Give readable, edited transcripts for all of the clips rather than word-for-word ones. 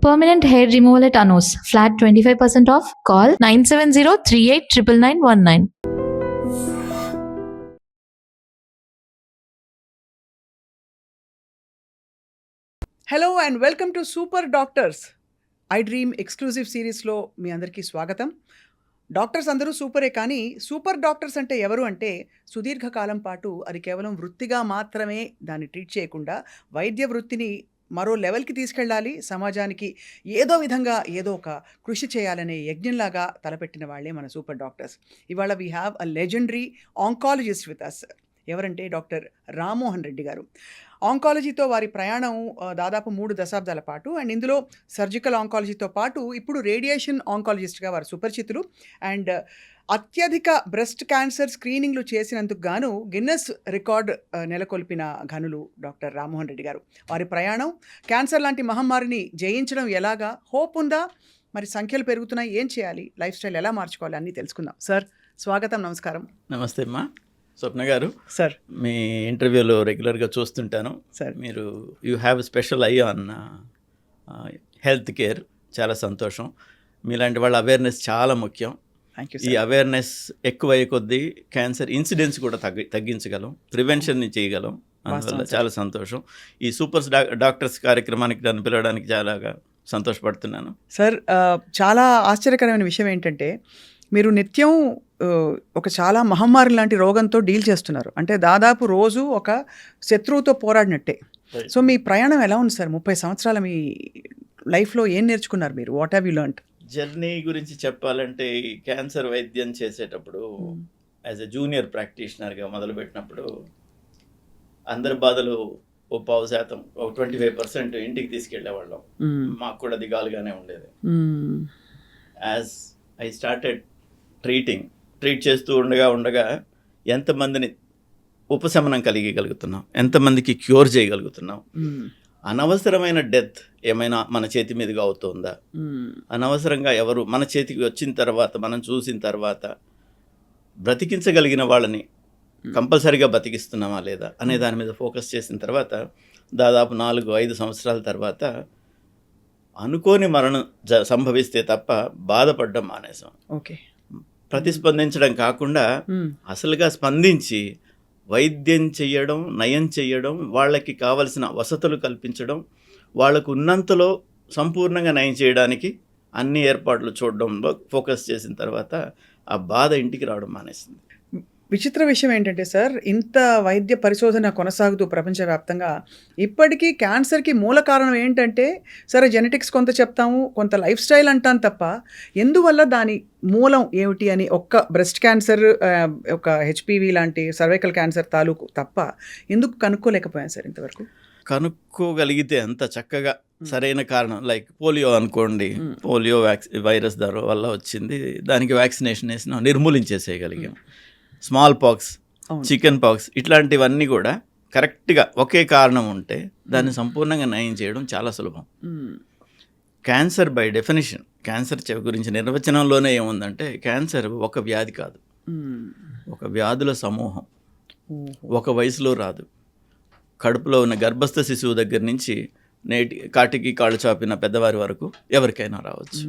Permanent hair removal at Anos. Flat 25% off. Call 970-389919. Hello and welcome to super doctors I dream exclusive సిరీస్లో మీ అందరికీ స్వాగతం. Doctors అందరూ సూపరే, కానీ super doctors అంటే ఎవరు అంటే సుదీర్ఘకాలం పాటు అది కేవలం వృత్తిగా మాత్రమే దాన్ని ట్రీట్ చేయకుండా వైద్య వృత్తిని మరో లెవెల్కి తీసుకెళ్ళాలి, సమాజానికి ఏదో విధంగా ఏదో ఒక కృషి చేయాలనే యజ్ఞంలాగా తలపెట్టిన వాళ్ళే మన సూపర్ డాక్టర్స్. ఇవాళ we have a legendary oncologist with us. ఎవరంటే డాక్టర్ రామ్మోహన్ రెడ్డి గారు. ఆంకాలజీతో వారి ప్రయాణం దాదాపు 3 దశాబ్దాల పాటు, అండ్ ఇందులో సర్జికల్ ఆంకాలజీతో పాటు ఇప్పుడు రేడియేషన్ ఆంకాలజిస్ట్గా వారు సుపరిచితులు. అండ్ అత్యధిక బ్రెస్ట్ క్యాన్సర్ స్క్రీనింగ్లు చేసినందుకు గాను గిన్నెస్ రికార్డ్ నెలకొల్పిన ఘనులు డాక్టర్ రామ్మోహన్ రెడ్డి గారు. వారి ప్రయాణం క్యాన్సర్ లాంటి మహమ్మారిని జయించడం ఎలాగా, హోప్ ఉందా, మరి సంఖ్యలు పెరుగుతున్నాయి, ఏం చేయాలి, లైఫ్ స్టైల్ ఎలా మార్చుకోవాలి అన్నీ తెలుసుకుందాం. సార్ స్వాగతం, నమస్కారం. నమస్తే అమ్మా. స్వప్న గారు, సార్ మీ ఇంటర్వ్యూలో రెగ్యులర్గా చూస్తుంటాను. సార్ మీరు you have special I on health care. చాలా సంతోషం. మీలాంటి వాళ్ళ అవేర్నెస్ చాలా ముఖ్యం. Thank you. ఈ అవేర్నెస్ ఎక్కువయ్యే కొద్దీ క్యాన్సర్ ఇన్సిడెన్స్ కూడా తగ్గించగలం, ప్రివెన్షన్ని చేయగలం. అందువల్ల చాలా సంతోషం. ఈ సూపర్ డాక్టర్స్ కార్యక్రమానికి నన్ను పిలవడానికి చాలా సంతోషపడుతున్నాను. సార్ చాలా ఆశ్చర్యకరమైన విషయం ఏంటంటే మీరు నిత్యం ఒక చాలా మహమ్మారి లాంటి రోగంతో డీల్ చేస్తున్నారు. అంటే దాదాపు రోజు ఒక శత్రువుతో పోరాడినట్టే. సో మీ ప్రయాణం ఎలా ఉంది సార్? 30 సంవత్సరాల మీ లైఫ్లో ఏం నేర్చుకున్నారు మీరు? What have you learned? Journey గురించి చెప్పాలంటే, ఈ క్యాన్సర్ వైద్యం చేసేటప్పుడు యాజ్ ఎ జూనియర్ ప్రాక్టీషనర్గా మొదలుపెట్టినప్పుడు అందరి బాధలు ఓ 5%, ఒక 25% ఇంటికి తీసుకెళ్లేవాళ్ళం. మాకు కూడా దిగాలుగానే ఉండేది. యాజ్ ఐ స్టార్టెడ్ ట్రీట్ చేస్తూ ఉండగా ఎంతమందిని ఉపశమనం కలిగగలుగుతున్నాం, ఎంతమందికి క్యూర్ చేయగలుగుతున్నాం, అనవసరమైన డెత్ ఏమైనా మన చేతి మీదుగా అవుతుందా, అనవసరంగా ఎవరు మన చేతికి వచ్చిన తర్వాత, మనం చూసిన తర్వాత బ్రతికించగలిగిన వాళ్ళని కంపల్సరీగా బతికిస్తున్నామా లేదా అనే దాని మీద ఫోకస్ చేసిన తర్వాత దాదాపు 4-5 సంవత్సరాల తర్వాత అనుకోని మరణం సంభవిస్తే తప్ప బాధపడడం మానేసాం. ఓకే. ప్రతిస్పందించడం కాకుండా అసలుగా స్పందించి వైద్యం చేయడం, నయం చేయడం, వాళ్ళకి కావలసిన వసతులు కల్పించడం, వాళ్ళకు ఉన్నంతలో సంపూర్ణంగా నయం చేయడానికి అన్ని ఏర్పాట్లు చూడడంలో ఫోకస్ చేసిన తర్వాత ఆ బాధ ఇంటికి రావడం మానేసింది. విచిత్ర విషయం ఏంటంటే సార్, ఇంత వైద్య పరిశోధన కొనసాగుతూ ప్రపంచవ్యాప్తంగా ఇప్పటికీ క్యాన్సర్కి మూల కారణం ఏంటంటే, సరే జెనెటిక్స్ కొంత చెప్తాము, కొంత లైఫ్ స్టైల్ అంటాను తప్ప ఎందువల్ల దాని మూలం ఏమిటి అని ఒక్క బ్రెస్ట్ క్యాన్సర్, ఒక హెచ్పివి లాంటి సర్వైకల్ క్యాన్సర్ తాలూకు తప్ప ఎందుకు కనుక్కోలేకపోయాను సార్ ఇంతవరకు? కనుక్కోగలిగితే అంత చక్కగా సరైన కారణం, లైక్ పోలియో అనుకోండి, పోలియో వైరస్ వల్ల వచ్చింది, దానికి వ్యాక్సినేషన్ వేసిన నిర్మూలించేసేయగలిగాం. స్మాల్ పాక్స్, చికెన్ పాక్స్, ఇట్లాంటివన్నీ కూడా కరెక్ట్గా ఒకే కారణం ఉంటే దాన్ని సంపూర్ణంగా నయం చేయడం చాలా సులభం. క్యాన్సర్ బై డెఫినేషన్, క్యాన్సర్ గురించి నిర్వచనంలోనే ఏముందంటే, క్యాన్సర్ ఒక వ్యాధి కాదు, ఒక వ్యాధుల సమూహం. ఒక వయసులో రాదు. కడుపులో ఉన్న గర్భస్థ శిశువు దగ్గర నుంచి కాటికి కాళ్ళు చాపిన పెద్దవారి వరకు ఎవరికైనా రావచ్చు.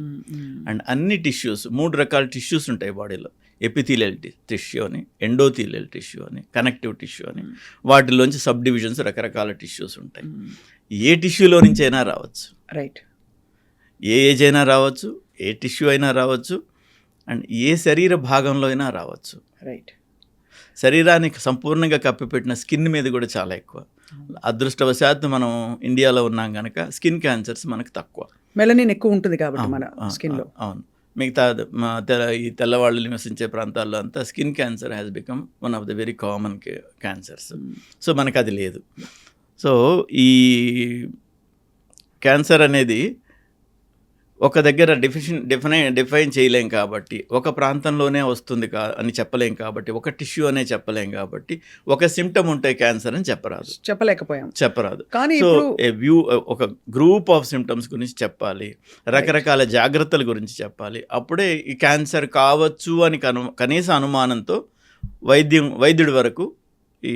అండ్ అన్ని టిష్యూస్, 3 రకాల టిష్యూస్ ఉంటాయి బాడీలో. ఎపిథీలియల్ టిష్యూ అని, ఎండోథీలియల్ టిష్యూ అని, కనెక్టివ్ టిష్యూ అని. వాటిలోంచి సబ్ డివిజన్స్, రకరకాల టిష్యూస్ ఉంటాయి. ఏ టిష్యూలో నుంచి అయినా రావచ్చు. రైట్. ఏ ఏజ్ అయినా రావచ్చు, ఏ టిష్యూ అయినా రావచ్చు, అండ్ ఏ శరీర భాగంలో అయినా రావచ్చు. రైట్. శరీరానికి సంపూర్ణంగా కప్పిపెట్టిన స్కిన్ మీద కూడా చాలా ఎక్కువ. అదృష్టవశాత్తు మనం ఇండియాలో ఉన్నాం కనుక స్కిన్ క్యాన్సర్స్ మనకు తక్కువ. మెలనిన్ ఎక్కువ ఉంటుంది కాబట్టి మన స్కిన్లో. అవును. మిగతా ఈ తెల్లవాళ్ళు నివసించే ప్రాంతాల్లో అంతా skin cancer has become one of the very common cancers. So మనకు అది లేదు. సో ఈ క్యాన్సర్ అనేది ఒక దగ్గర డిఫైన్ చేయలేం కాబట్టి, ఒక ప్రాంతంలోనే వస్తుంది అని చెప్పలేం కాబట్టి, ఒక టిష్యూ అనే చెప్పలేం కాబట్టి, ఒక సిమ్టమ్ ఉంటే క్యాన్సర్ అని చెప్పరాదు. కానీ సో ఒక గ్రూప్ ఆఫ్ సిమ్టమ్స్ గురించి చెప్పాలి, రకరకాల జాగ్రత్తల గురించి చెప్పాలి. అప్పుడే ఈ క్యాన్సర్ కావచ్చు అని కనీస అనుమానంతో వైద్యుడి వరకు ఈ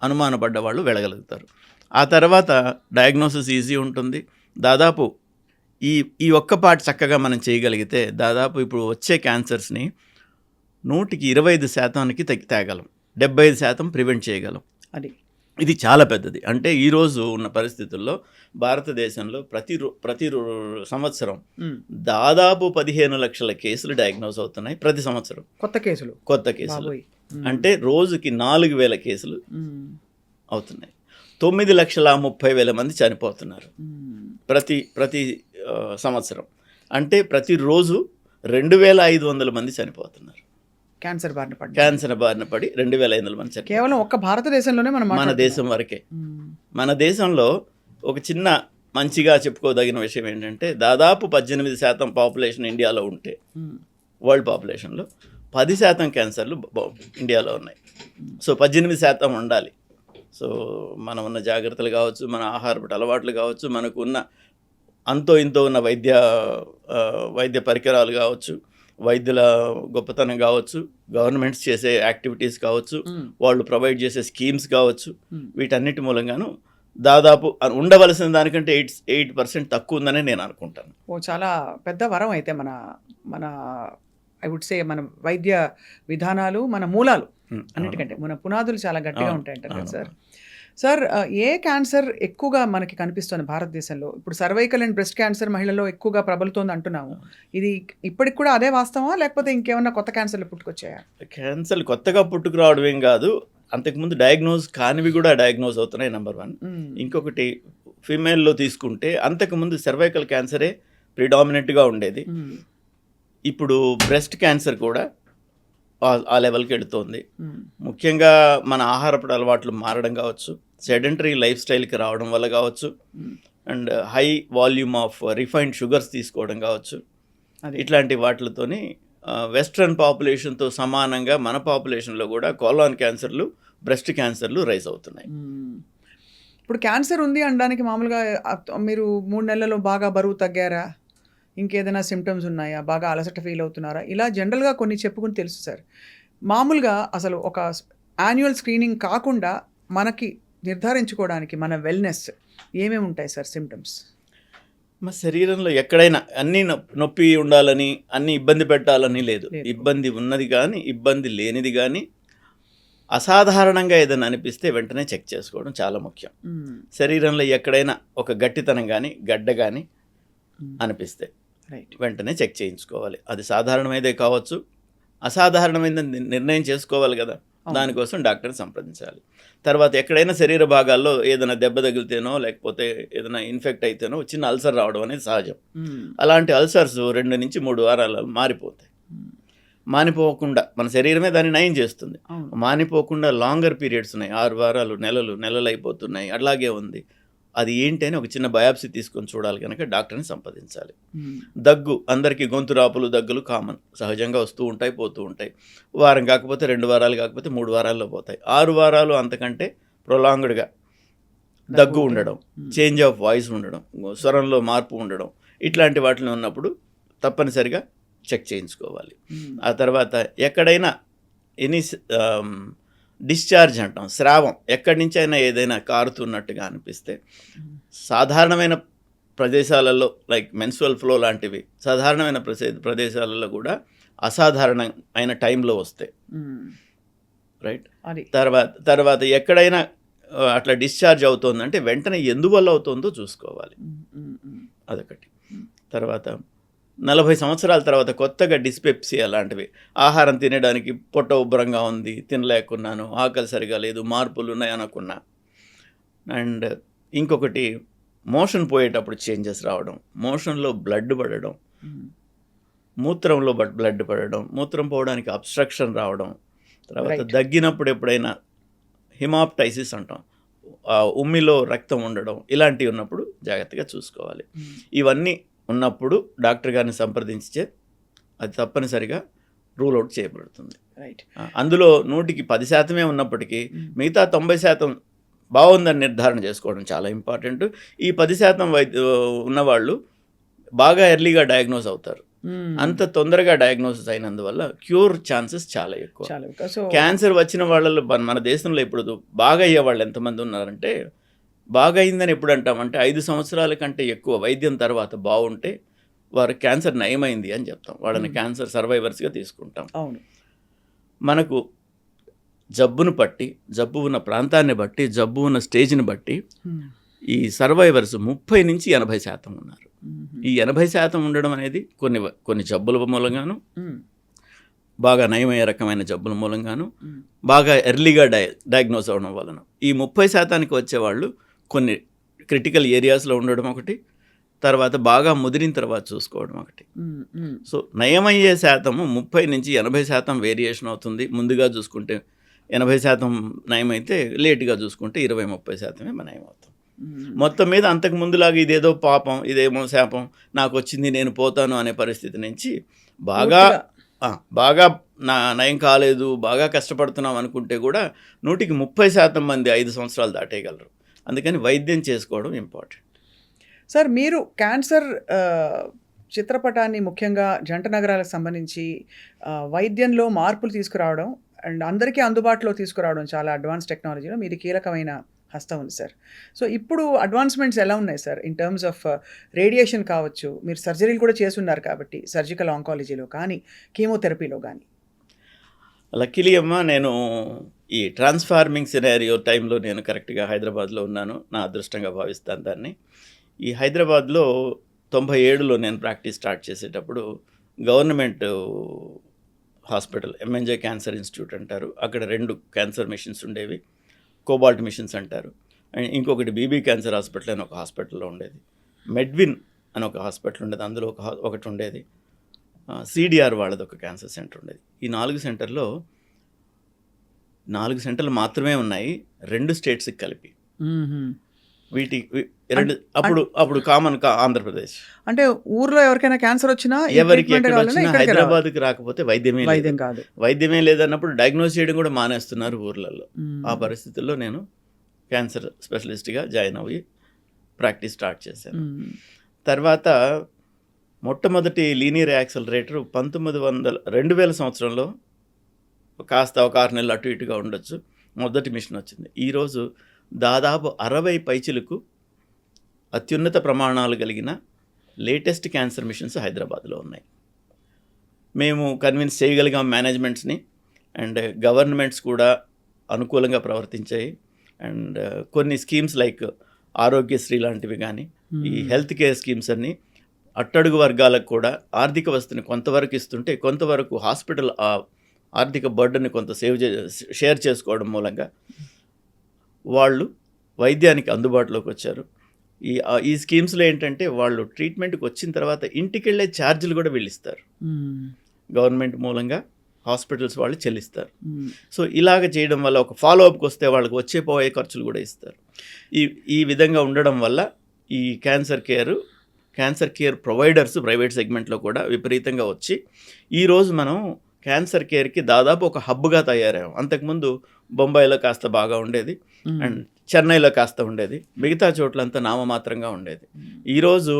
అనుమానపడ్డ వాళ్ళు వెళ్ళగలుగుతారు. ఆ తర్వాత డయాగ్నోసిస్ ఈజీ ఉంటుంది. దాదాపు ఈ ఈ ఒక్క పార్ట్ చక్కగా మనం చేయగలిగితే దాదాపు ఇప్పుడు వచ్చే క్యాన్సర్స్ని 125% తేగలం, 75% ప్రివెంట్ చేయగలం. అది ఇది చాలా పెద్దది. అంటే ఈరోజు ఉన్న పరిస్థితుల్లో భారతదేశంలో ప్రతి సంవత్సరం దాదాపు 15 లక్షల కేసులు డయాగ్నోస్ అవుతున్నాయి ప్రతి సంవత్సరం. కొత్త కేసులు బాబోయ్. అంటే రోజుకి 4,000 కేసులు అవుతున్నాయి. 9,30,000 మంది చనిపోతున్నారు ప్రతి సంవత్సరం. అంటే ప్రతిరోజు 2,500 మంది చనిపోతున్నారు క్యాన్సర్ బారిన పడి 2,500 మంది చనిపోతున్నారు. కేవలం ఒక్క భారతదేశంలోనే మన దేశం వరకే. మన దేశంలో ఒక చిన్న మంచిగా చెప్పుకోదగిన విషయం ఏంటంటే దాదాపు 18% పాపులేషన్ ఇండియాలో ఉంటే వరల్డ్ పాపులేషన్లో 10% క్యాన్సర్లు ఇండియాలో ఉన్నాయి. సో 18% ఉండాలి. సో మనం ఉన్న జాగ్రత్తలు కావచ్చు, మన ఆహారపు అలవాట్లు కావచ్చు, మనకు ఉన్న అంతో ఇంతో ఉన్న వైద్య పరికరాలు కావచ్చు, వైద్యుల గొప్పతనం కావచ్చు, గవర్నమెంట్స్ చేసే యాక్టివిటీస్ కావచ్చు, వాళ్ళు ప్రొవైడ్ చేసే స్కీమ్స్ కావచ్చు, వీటన్నిటి మూలంగాను దాదాపు ఉండవలసిన దానికంటే 8% తక్కువ ఉందని నేను అనుకుంటాను. చాలా పెద్ద వరం అయితే మన ఐ వుడ్ సే మన వైద్య విధానాలు, మన మూలాలు అన్నిటికంటే మన పునాదులు చాలా గట్టిగా ఉంటాయంటారు కదా సార్. సార్, ఏ క్యాన్సర్ ఎక్కువగా మనకి కనిపిస్తుంది భారతదేశంలో? ఇప్పుడు సర్వైకల్ అండ్ బ్రెస్ట్ క్యాన్సర్ మహిళల్లో ఎక్కువగా ప్రబలుతోంది అంటున్నాము. ఇది ఇప్పటికి కూడా అదే వాస్తవా, లేకపోతే ఇంకేమన్నా కొత్త క్యాన్సర్లు పుట్టుకొచ్చాయా? క్యాన్సర్లు కొత్తగా పుట్టుకురావడం ఏం కాదు, అంతకుముందు డయాగ్నోజ్ కానివి కూడా డయాగ్నోజ్ అవుతున్నాయి, నెంబర్ 1. ఇంకొకటి ఫీమేల్లో తీసుకుంటే అంతకుముందు సర్వైకల్ క్యాన్సరే ప్రిడామినెంట్గా ఉండేది. ఇప్పుడు బ్రెస్ట్ క్యాన్సర్ కూడా ఆ లెవెల్కి వెళుతోంది. ముఖ్యంగా మన ఆహారపు అలవాట్లు మారడం కావచ్చు, సెడెంటరీ లైఫ్ స్టైల్కి రావడం వల్ల కావచ్చు, and high volume of refined sugars తీసుకోవడం కావచ్చు, ఇట్లాంటి వాటితోని వెస్ట్రన్ పాపులేషన్తో సమానంగా మన పాపులేషన్లో కూడా కోలాన్ క్యాన్సర్లు, బ్రెస్ట్ క్యాన్సర్లు రైజ్ అవుతున్నాయి. ఇప్పుడు క్యాన్సర్ ఉంది అనడానికి మామూలుగా మీరు 3 నెలల్లో బాగా బరువు తగ్గారా, ఇంకేదైనా సిమ్టమ్స్ ఉన్నాయా, బాగా అలసట ఫీల్ అవుతున్నారా, ఇలా జనరల్గా కొన్ని చెప్పుకుని తెలుసు సార్. మామూలుగా అసలు ఒక యాన్యువల్ స్క్రీనింగ్ కాకుండా మనకి నిర్ధారించుకోవడానికి మన వెల్నెస్ ఏమేమి ఉంటాయి సార్ సిమ్టమ్స్? మా శరీరంలో ఎక్కడైనా అన్నీ నొప్పి ఉండాలని, అన్నీ ఇబ్బంది పెట్టాలని లేదు. ఇబ్బంది ఉన్నది కానీ, ఇబ్బంది లేనిది కానీ, అసాధారణంగా ఏదైనా అనిపిస్తే వెంటనే చెక్ చేసుకోవడం చాలా ముఖ్యం. శరీరంలో ఎక్కడైనా ఒక గట్టితనం కానీ, గడ్డ కానీ అనిపిస్తే వెంటనే చెక్ చేయించుకోవాలి. అది సాధారణమైనదే కావచ్చు, అసాధారణమైనది నిర్ణయం చేసుకోవాలి కదా, దానికోసం డాక్టర్ని సంప్రదించాలి. తర్వాత ఎక్కడైనా శరీర భాగాల్లో ఏదైనా దెబ్బ తగిలితేనో, లేకపోతే ఏదైనా ఇన్ఫెక్ట్ అయితేనో చిన్న అల్సర్ రావడం అనేది సహజం. అలాంటి అల్సర్స్ 2 నుంచి 3 వారాలలో మారిపోతాయి. మానిపోకుండా మన శరీరమే దాన్ని నయం చేస్తుంది. మానిపోకుండా లాంగర్ పీరియడ్స్ ఉన్నాయి, 6 వారాలు, నెలలు అయిపోతున్నాయి, అలాగే ఉంది. అది ఏంటి అని ఒక చిన్న బయాప్సీ తీసుకొని చూడాలి కనుక డాక్టర్ని సంప్రదించాలి. దగ్గు, అందరికీ గొంతు రాపులు, దగ్గులు కామన్, సహజంగా వస్తూ ఉంటాయి, పోతూ ఉంటాయి. వారం కాకపోతే 2 వారాలు కాకపోతే 3 వారాల్లో పోతాయి. 6 వారాలు అంతకంటే ప్రొలాంగ్డ్గా దగ్గు ఉండడం, చేంజ్ ఆఫ్ వాయిస్ ఉండడం, స్వరంలో మార్పు ఉండడం, ఇట్లాంటి వాటిలో ఉన్నప్పుడు తప్పనిసరిగా చెక్ చేయించుకోవాలి. ఆ తర్వాత ఎక్కడైనా ఎనీ డిశ్చార్జ్ అంటాం, స్రావం ఎక్కడి నుంచి అయినా ఏదైనా కారుతున్నట్టుగా అనిపిస్తే, సాధారణమైన ప్రదేశాలలో లైక్ మెన్సువల్ ఫ్లో లాంటివి సాధారణమైన ప్రదేశాలలో కూడా అసాధారణమైన టైంలో వస్తాయి, రైట్. తర్వాత ఎక్కడైనా అట్లా డిశ్చార్జ్ అవుతుందంటే వెంటనే ఎందువల్ల అవుతుందో చూసుకోవాలి, అదొకటి. తర్వాత 40 సంవత్సరాల తర్వాత కొత్తగా డిస్పెప్సీ అలాంటివి, ఆహారం తినడానికి పొట్ట ఉబ్బరంగా ఉంది, తినలేకున్నాను, ఆకలి సరిగా లేదు, మార్పులు ఉన్నాయి అనుకున్నా. అండ్ ఇంకొకటి మోషన్ పోయేటప్పుడు చేంజెస్ రావడం, మోషన్లో బ్లడ్ పడడం, మూత్రంలో బ్లడ్ పడడం, మూత్రం పోవడానికి అబ్స్ట్రక్షన్ రావడం, తర్వాత దగ్గినప్పుడు ఎప్పుడైనా హిమాప్టైసిస్ అంటాం, ఉమ్మిలో రక్తం ఉండడం, ఇలాంటివి ఉన్నప్పుడు జాగ్రత్తగా చూసుకోవాలి. ఇవన్నీ ఉన్నప్పుడు డాక్టర్ గారిని సంప్రదించితే అది తప్పనిసరిగా రూల్ అవుట్ చేయబడుతుంది, రైట్. అందులో 100కి 10% ఉన్నప్పటికీ మిగతా 90% బాగుందని నిర్ధారణ చేసుకోవడం చాలా ఇంపార్టెంట్. ఈ 10% ఉన్నవాళ్ళు బాగా ఎర్లీగా డయాగ్నోస్ అవుతారు. అంత తొందరగా డయాగ్నోసిస్ అయినందువల్ల క్యూర్ ఛాన్సెస్ చాలా ఎక్కువ. క్యాన్సర్ వచ్చిన వాళ్ళలో మన దేశంలో ఇప్పుడు బాగా అయ్యే వాళ్ళు ఎంతమంది ఉన్నారంటే బాగా అయిందని ఎప్పుడు అంటామంటే 5 సంవత్సరాల కంటే ఎక్కువ వైద్యం తర్వాత బాగుంటే వారు క్యాన్సర్ నయమైంది అని చెప్తాం. వాళ్ళని క్యాన్సర్ సర్వైవర్స్గా తీసుకుంటాం. అవును. మనకు జబ్బును బట్టి, జబ్బు ఉన్న ప్రాంతాన్ని బట్టి, జబ్బు ఉన్న స్టేజ్ని బట్టి ఈ సర్వైవర్స్ 30-80% ఉన్నారు. ఈ 80% ఉండడం అనేది కొన్ని జబ్బుల మూలంగాను, బాగా నయమయ్యే రకమైన జబ్బుల మూలంగాను, బాగా ఎర్లీగా డయాగ్నోస్ అవ్వడం వలన ఈ 30%కి వచ్చేవాళ్ళు కొన్ని క్రిటికల్ ఏరియాస్లో ఉండడం ఒకటి, తర్వాత బాగా ముదిరిన తర్వాత చూసుకోవడం ఒకటి. సో నయమయ్యే శాతము 30-80% వేరియేషన్ అవుతుంది. ముందుగా చూసుకుంటే 80% నయమైతే, లేటుగా చూసుకుంటే 20-30% నయమవుతుంది. మొత్తం మీద అంతకు ముందులాగా ఇదేదో పాపం, ఇదేమో శాపం, నాకు వచ్చింది నేను పోతాను అనే పరిస్థితి నుంచి బాగా నయం కాలేదు, బాగా కష్టపడుతున్నాం అనుకుంటే కూడా 100% మంది 5 సంవత్సరాలు దాటేయగలరు. అందుకని వైద్యం చేసుకోవడం ఇంపార్టెంట్. సార్, మీరు క్యాన్సర్ చిత్రపటాన్ని ముఖ్యంగా జంట నగరాలకు సంబంధించి వైద్యంలో మార్పులు తీసుకురావడం అండ్ అందరికీ అందుబాటులో తీసుకురావడం, చాలా అడ్వాన్స్ టెక్నాలజీలో మీది కీలకమైన హస్తం ఉంది సార్. సో ఇప్పుడు అడ్వాన్స్మెంట్స్ ఎలా ఉన్నాయి sir in terms of radiation కావచ్చు, మీరు సర్జరీలు కూడా చేస్తున్నారు కాబట్టి సర్జికల్ ఆంకాలజీలో కానీ, కీమోథెరపీలో కానీ? లక్కీలీ అమ్మ, నేను ఈ ట్రాన్స్ఫార్మింగ్ సినారియో టైంలో నేను కరెక్ట్గా హైదరాబాద్లో ఉన్నాను. నా అదృష్టంగా భావిస్తాను దాన్ని. ఈ హైదరాబాద్లో 97లో నేను ప్రాక్టీస్ స్టార్ట్ చేసేటప్పుడు government hospital, MNJ cancer institute అంటారు, అక్కడ 2 క్యాన్సర్ మిషన్స్ ఉండేవి, కోబాల్ట్ మిషన్స్ అంటారు. అండ్ ఇంకొకటి బీబీ క్యాన్సర్ హాస్పిటల్ అని ఒక హాస్పిటల్లో ఉండేది, మెడ్విన్ అని ఒక హాస్పిటల్ ఉండేది, అందులో ఒకటి ఉండేది, సిడిఆర్ వాళ్ళది ఒక క్యాన్సర్ సెంటర్ ఉండేది. ఈ 4 సెంటర్లో 4 సెంటర్లు మాత్రమే ఉన్నాయి 2 స్టేట్స్కి కలిపి. అప్పుడు కామన్ ఆంధ్రప్రదేశ్. అంటే ఊర్లో ఎవరికైనా క్యాన్సర్ వచ్చినా, ఎవరికి ఎక్కడ వచ్చినా హైదరాబాద్కి రాకపోతే వైద్యం కాదు. వైద్యమే లేదన్నప్పుడు డయాగ్నోస్ చేయడం కూడా మానేస్తున్నారు ఊర్లలో. ఆ పరిస్థితుల్లో నేను క్యాన్సర్ స్పెషలిస్ట్గా జాయిన్ అయ్యి ప్రాక్టీస్ స్టార్ట్ చేశాను. తర్వాత మొట్టమొదటి లీనియర్ యాక్సలరేటర్ 2000 సంవత్సరంలో, కాస్త ఒక 6 నెలలు అటు ఇటుగా ఉండొచ్చు, మొదటి మిషన్ వచ్చింది. ఈరోజు దాదాపు 60 పైచిలకు అత్యున్నత ప్రమాణాలు కలిగిన లేటెస్ట్ క్యాన్సర్ మిషన్స్ హైదరాబాద్లో ఉన్నాయి. మేము కన్విన్స్ చేయగలిగాం మేనేజ్మెంట్స్ని, అండ్ గవర్నమెంట్స్ కూడా అనుకూలంగా ప్రవర్తించాయి. అండ్ కొన్ని స్కీమ్స్ లైక్ ఆరోగ్యశ్రీ లాంటివి కానీ, ఈ హెల్త్ కేర్ స్కీమ్స్ అన్నీ అట్టడుగు వర్గాలకు కూడా ఆర్థిక వస్తుని కొంతవరకు ఇస్తుంటే, కొంతవరకు హాస్పిటల్ ఆర్థిక బర్డన్ని కొంత షేర్ చేసుకోవడం మూలంగా వాళ్ళు వైద్యానికి అందుబాటులోకి వచ్చారు. ఈ స్కీమ్స్లో ఏంటంటే వాళ్ళు ట్రీట్మెంట్కి వచ్చిన తర్వాత ఇంటికి వెళ్ళే ఛార్జీలు కూడా వీళ్ళు ఇస్తారు, గవర్నమెంట్ మూలంగా హాస్పిటల్స్ వాళ్ళు చెల్లిస్తారు. సో ఇలాగ చేయడం వల్ల ఒక ఫాలోఅప్కి వస్తే వాళ్ళకి పోయే ఖర్చులు కూడా ఇస్తారు. ఈ విధంగా ఉండడం వల్ల ఈ క్యాన్సర్ కేర్ ప్రొవైడర్స్ ప్రైవేట్ సెగ్మెంట్లో కూడా విపరీతంగా వచ్చి ఈరోజు మనం క్యాన్సర్ కేర్కి దాదాపు ఒక హబ్గా తయారయ్యాం. అంతకుముందు బొంబాయిలో కాస్త బాగా ఉండేది, అండ్ చెన్నైలో కాస్త ఉండేది, మిగతా చోట్లంతా నామమాత్రంగా ఉండేది. ఈరోజు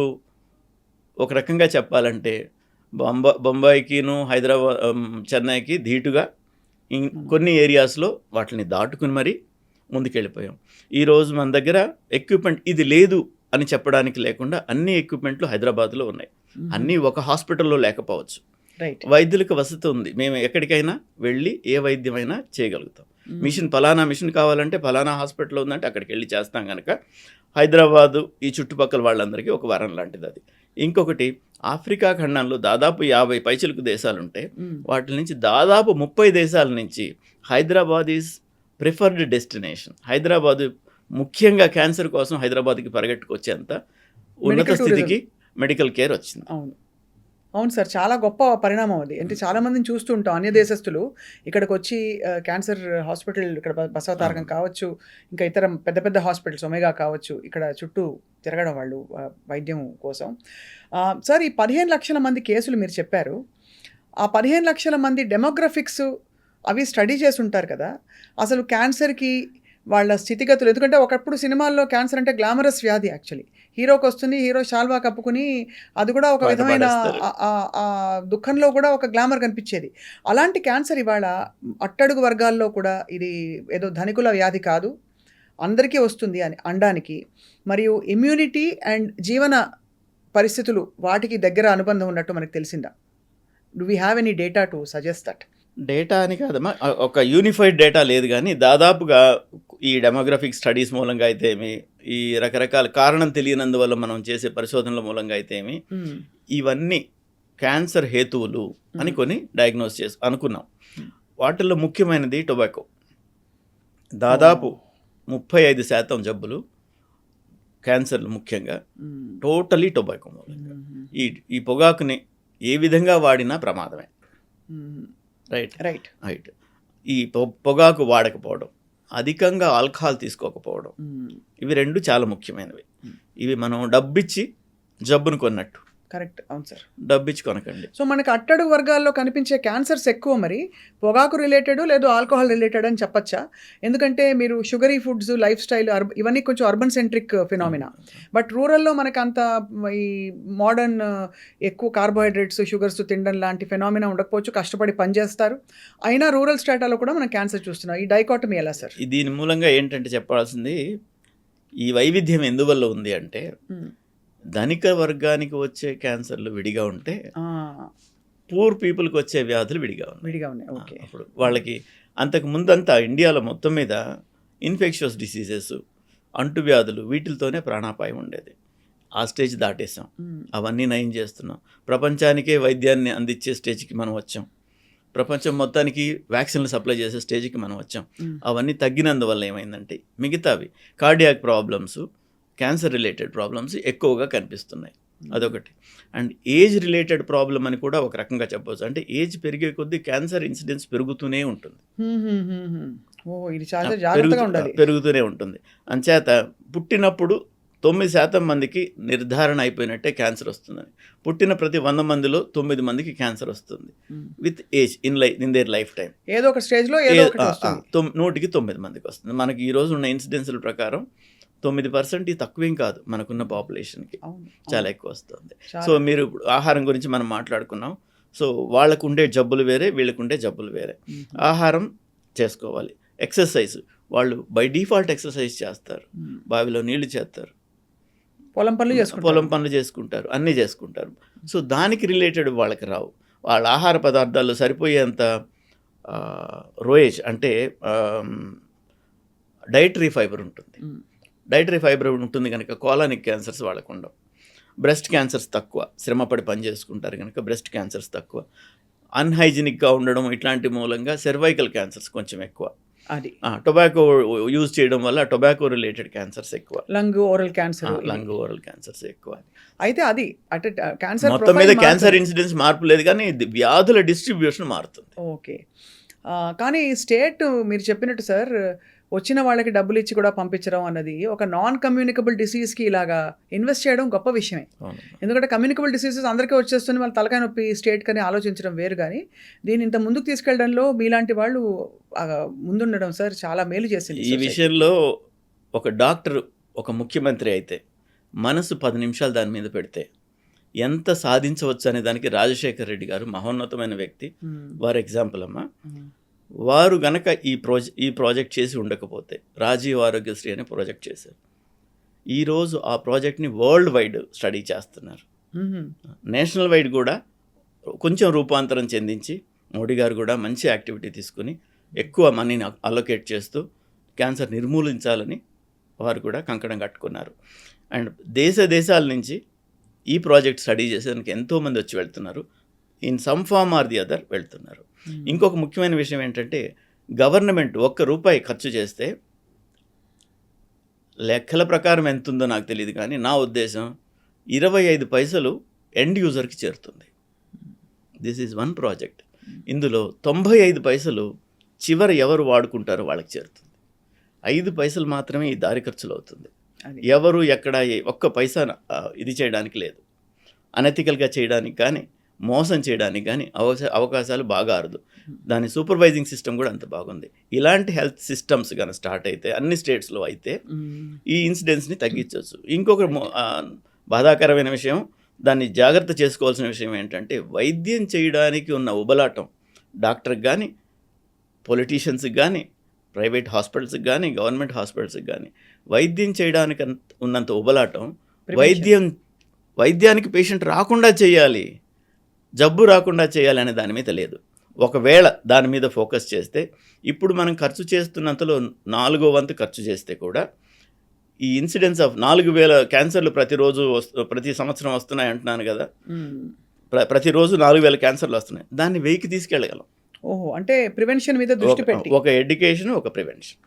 ఒక రకంగా చెప్పాలంటే బొంబాయికిను హైదరాబాద్, చెన్నైకి ధీటుగా కొన్ని ఏరియాస్లో వాటిని దాటుకుని మరీ ముందుకెళ్ళిపోయాం. ఈరోజు మన దగ్గర ఎక్విప్మెంట్ ఇది లేదు అని చెప్పడానికి లేకుండా అన్ని ఎక్విప్మెంట్లు హైదరాబాద్లో ఉన్నాయి. అన్నీ ఒక హాస్పిటల్లో లేకపోవచ్చు, వైద్యులకు వసతి ఉంది. మేము ఎక్కడికైనా వెళ్ళి ఏ వైద్యమైనా చేయగలుగుతాం. ఫలానా మిషన్ కావాలంటే ఫలానా హాస్పిటల్ ఉందంటే అక్కడికి వెళ్ళి చేస్తాం కనుక హైదరాబాదు ఈ చుట్టుపక్కల వాళ్ళందరికీ ఒక వరం లాంటిది అది. ఇంకొకటి, ఆఫ్రికా ఖండంలో దాదాపు 50 పైచిలకు దేశాలు ఉంటాయి. వాటి నుంచి దాదాపు 30 దేశాల నుంచి Hyderabad is preferred destination. Hyderabad ముఖ్యంగా క్యాన్సర్ కోసం హైదరాబాద్కి పరిగెట్టుకొచ్చేంత ఉన్నత స్థితికి మెడికల్ కేర్ వచ్చింది. అవును సార్, చాలా గొప్ప పరిణామం అది. అంటే చాలామందిని చూస్తుంటాం, అన్య దేశస్తులు ఇక్కడికి వచ్చి క్యాన్సర్ హాస్పిటల్, ఇక్కడ బసవతారకం కావచ్చు, ఇంకా ఇతర పెద్ద పెద్ద హాస్పిటల్స్ ఒమేగా కావచ్చు, ఇక్కడ చుట్టూ తిరగడం వాళ్ళు వైద్యం కోసం. సార్, ఈ 15 లక్షల మంది కేసులు మీరు చెప్పారు, ఆ 15 లక్షల మంది డెమోగ్రఫిక్స్ అవి స్టడీ చేసి ఉంటారు కదా, అసలు క్యాన్సర్కి వాళ్ళ స్థితిగతులు. ఎందుకంటే ఒకప్పుడు సినిమాల్లో క్యాన్సర్ అంటే గ్లామరస్ వ్యాధి, యాక్చువల్లీ హీరోకి వస్తుంది, హీరో షాల్వా కప్పుకుని అది కూడా ఒక విధమైన దుఃఖంలో కూడా ఒక గ్లామర్ కనిపించేది. అలాంటి క్యాన్సర్ ఇవాళ అట్టడుగు వర్గాల్లో కూడా ఇది ఏదో ధనికుల వ్యాధి కాదు, అందరికీ వస్తుంది అని అనడానికి, మరియు ఇమ్యూనిటీ అండ్ జీవన పరిస్థితులు వాటికి దగ్గర అనుబంధం ఉన్నట్టు మనకు తెలిసిందా? Do we have any data to suggest that? Data అని కాదమ్మా, ఒక యూనిఫైడ్ డేటా లేదు కానీ దాదాపుగా ఈ డెమోగ్రఫిక్ స్టడీస్ మూలంగా అయితేమి, ఈ రకరకాల కారణం తెలియనందువల్ల మనం చేసే పరిశోధనల మూలంగా అయితేమి, ఇవన్నీ క్యాన్సర్ హేతువులు అని కొన్ని డయాగ్నోస్ చేసి అనుకున్నాం. వాటిల్లో ముఖ్యమైనది టొబాకో. దాదాపు 35% జబ్బులు క్యాన్సర్లు ముఖ్యంగా టోటలీ టొబాకో మూలంగా. ఈ పొగాకుని ఏ విధంగా వాడినా ప్రమాదమే. రైట్. ఈ పొగాకు వాడకపోవడం, అధికంగా ఆల్కహాల్ తీసుకోకపోవడం, ఇవి రెండు చాలా ముఖ్యమైనవి. ఇవి మనం డబ్బిచ్చి జబ్బును కొన్నట్టు. కరెక్ట్. అవును సార్, డబ్బిచ్చి కొనకండి. సో మనకు అట్టడుగు వర్గాల్లో కనిపించే క్యాన్సర్స్ ఎక్కువ మరి పొగాకు రిలేటెడ్ లేదు ఆల్కహాల్ రిలేటెడ్ అని చెప్పచ్చా? ఎందుకంటే మీరు షుగరీ ఫుడ్స్, లైఫ్ స్టైల్ ఇవన్నీ కొంచెం అర్బన్ సెంట్రిక్ ఫినామినా. బట్ రూరల్లో మనకు అంత ఈ మోడర్న్ ఎక్కువ కార్బోహైడ్రేట్స్, షుగర్స్ తినడం లాంటి ఫినామినా ఉండకపోవచ్చు, కష్టపడి పనిచేస్తారు. అయినా రూరల్ స్టేటాలో కూడా మనం క్యాన్సర్ చూస్తున్నాం. ఈ డైకాటమీ ఎలా సార్? దీని మూలంగా ఏంటంటే చెప్పాల్సింది, ఈ వైవిధ్యం ఎందువల్ల ఉంది అంటే, ధనిక వర్గానికి వచ్చే క్యాన్సర్లు విడిగా ఉంటే పూర్ పీపుల్కి వచ్చే వ్యాధులు విడిగా ఉన్నాయి. ఓకే. అప్పుడు వాళ్ళకి అంతకు ముందంతా ఇండియాలో మొత్తం మీద ఇన్ఫెక్షియస్ డిసీజెస్, అంటువ్యాధులు, వీటితోనే ప్రాణాపాయం ఉండేది. ఆ స్టేజ్ దాటేసాం. అవన్నీ నయం చేస్తున్నాం. ప్రపంచానికే వైద్యాన్ని అందించే స్టేజ్కి మనం వచ్చాం. ప్రపంచం మొత్తానికి వ్యాక్సిన్లు సప్లై చేసే స్టేజ్కి మనం వచ్చాం. అవన్నీ తగ్గినందువల్ల ఏమైందంటే మిగతావి cardiac problems, cancer related problems ఎక్కువగా కనిపిస్తున్నాయి. అదొకటి. అండ్ ఏజ్ రిలేటెడ్ ప్రాబ్లం అని కూడా ఒక రకంగా చెప్పవచ్చు. అంటే ఏజ్ పెరిగే కొద్దీ క్యాన్సర్ ఇన్సిడెన్స్ పెరుగుతూనే ఉంటుంది. పెరుగుతూనే ఉంటుంది. అంచేత పుట్టినప్పుడు 9% మందికి నిర్ధారణ అయిపోయినట్టే క్యాన్సర్ వస్తుందని. పుట్టిన ప్రతి 100 మందిలో 9 మందికి క్యాన్సర్ వస్తుంది with age in their life time. ఏదో ఒక స్టేజ్లో 100కి 9 మందికి వస్తుంది. మనకి ఈ రోజు ఉన్న ఇన్సిడెన్స్ల ప్రకారం 9% తక్కువేం కాదు, మనకున్న పాపులేషన్కి చాలా ఎక్కువ వస్తుంది. సో మీరు ఆహారం గురించి మనం మాట్లాడుకున్నాం. సో వాళ్ళకు ఉండే జబ్బులు వేరే, వీళ్ళకు ఉండే జబ్బులు వేరే. ఆహారం చేసుకోవాలి. ఎక్సర్సైజ్, వాళ్ళు బై డిఫాల్ట్ ఎక్సర్సైజ్ చేస్తారు, బావిలో నీళ్లు చేస్తారు, పొలం పనులు చేసుకుంటారు, అన్నీ చేసుకుంటారు. సో దానికి రిలేటెడ్ వాళ్ళకి రావు. వాళ్ళ ఆహార పదార్థాల్లో సరిపోయేంత రోయేజ్ అంటే డైటరీ ఫైబర్ ఉంటుంది. డైటరీ ఫైబర్ ఉంటుంది కనుక కోలానిక్ క్యాన్సర్స్ వాళ్ళకు ఉండవు. బ్రెస్ట్ క్యాన్సర్స్ తక్కువ, శ్రమపడి పని చేసుకుంటారు కనుక బ్రెస్ట్ క్యాన్సర్స్ తక్కువ. అన్హైజీనిక్గా ఉండడం ఇట్లాంటి మూలంగా సర్వైకల్ క్యాన్సర్స్ కొంచెం ఎక్కువ. అది టొబాకో యూజ్ చేయడం వల్ల టొబాకో రిలేటెడ్ క్యాన్సర్స్ ఎక్కువ. లంగ్ ఓరల్ క్యాన్సర్స్ ఎక్కువ. అయితే అది అంటే క్యాన్సర్ మొత్తం మీద క్యాన్సర్ ఇన్సిడెన్స్ మార్పు లేదు కానీ వ్యాధుల డిస్ట్రిబ్యూషన్ మారుతుంది. ఓకే. కానీ స్టేట్ మీరు చెప్పినట్టు సార్ వచ్చిన వాళ్ళకి డబ్బులు ఇచ్చి కూడా పంపించడం అన్నది ఒక నాన్ కమ్యూనికబుల్ డిసీజ్కి ఇలాగా ఇన్వెస్ట్ చేయడం గొప్ప విషయమే. ఎందుకంటే కమ్యూనికబుల్ డిసీజెస్ అందరికీ వచ్చేస్తుంది, వాళ్ళ తలకాయ నొప్పి స్టేట్ కని ఆలోచించడం వేరు. కానీ దీన్ని ఇంత ముందుకు తీసుకెళ్ళడంలో మీలాంటి వాళ్ళు ముందుండడం సార్ చాలా మేలు చేసింది. ఈ విషయంలో ఒక డాక్టర్, ఒక ముఖ్యమంత్రి అయితే మనసు 10 నిమిషాలు దాని మీద పెడితే ఎంత సాధించవచ్చు అనే దానికి రాజశేఖర్ రెడ్డి గారు మహోన్నతమైన వ్యక్తి. వారు ఎగ్జాంపుల్ అమ్మా. వారు గనక ఈ ప్రాజెక్ట్ చేసి ఉండకపోతే రాజీవ్ ఆరోగ్యశ్రీ అనే ప్రాజెక్ట్ చేశారు. ఈరోజు ఆ ప్రాజెక్ట్ని వరల్డ్ వైడ్ స్టడీ చేస్తున్నారు. నేషనల్ వైడ్ కూడా కొంచెం రూపాంతరం చెందించి మోడీ గారు కూడా మంచి యాక్టివిటీ తీసుకుని ఎక్కువ మనీని అలొకేట్ చేస్తూ క్యాన్సర్ నిర్మూలించాలని వారు కూడా కంకణం కట్టుకున్నారు. అండ్ దేశాల నుంచి ఈ ప్రాజెక్ట్ స్టడీ చేసేందుకు ఎంతోమంది వచ్చి వెళ్తున్నారు. In some form or the other వెళ్తున్నారు. ఇంకొక ముఖ్యమైన విషయం ఏంటంటే గవర్నమెంట్ ₹1 ఖర్చు చేస్తే లెక్కల ప్రకారం ఎంత ఉందో నాకు తెలియదు కానీ నా ఉద్దేశం 25 పైసలు ఎండ్ యూజర్కి చేరుతుంది. This is one project. ఇందులో 95 పైసలు చివరి ఎవరు వాడుకుంటారో వాళ్ళకి చేరుతుంది. 5 పైసలు మాత్రమే ఈ దారి ఖర్చులు అవుతుంది. ఎవరు ఎక్కడ ఒక్క పైసా ఇది చేయడానికి లేదు. అనెథికల్గా చేయడానికి కానీ మోసం చేయడానికి కానీ అవకాశాలు బాగా అరుదు. దాని సూపర్వైజింగ్ సిస్టమ్ కూడా అంత బాగుంది. ఇలాంటి హెల్త్ సిస్టమ్స్ కానీ స్టార్ట్ అయితే అన్ని స్టేట్స్లో అయితే ఈ ఇన్సిడెన్స్ని తగ్గించవచ్చు. ఇంకొక బాధాకరమైన విషయం, దాన్ని జాగ్రత్త చేసుకోవాల్సిన విషయం ఏంటంటే వైద్యం చేయడానికి ఉన్న ఉబలాటం డాక్టర్కి కానీ పొలిటీషియన్స్కి కానీ ప్రైవేట్ హాస్పిటల్స్కి కానీ గవర్నమెంట్ హాస్పిటల్స్కి కానీ వైద్యం చేయడానికి ఉన్నంత ఉబలాటం వైద్యానికి పేషెంట్ రాకుండా చేయాలి, జబ్బు రాకుండా చేయాలి అనే దాని మీద లేదు. ఒకవేళ దాని మీద ఫోకస్ చేస్తే ఇప్పుడు మనం ఖర్చు చేస్తున్నంతలో 4వ వంతు ఖర్చు చేస్తే కూడా ఈ ఇన్సిడెన్స్ ఆఫ్ 4,000 క్యాన్సర్లు ప్రతి సంవత్సరం వస్తున్నాయి అంటున్నాను కదా, ప్రతిరోజు 4,000 క్యాన్సర్లు వస్తున్నాయి. దాన్ని 1000కి తీసుకెళ్ళగలం. ఓహో, అంటే ప్రివెన్షన్ మీద దృష్టి పెట్టి, ఒక ఎడ్యుకేషన్, ఒక ప్రివెన్షన్,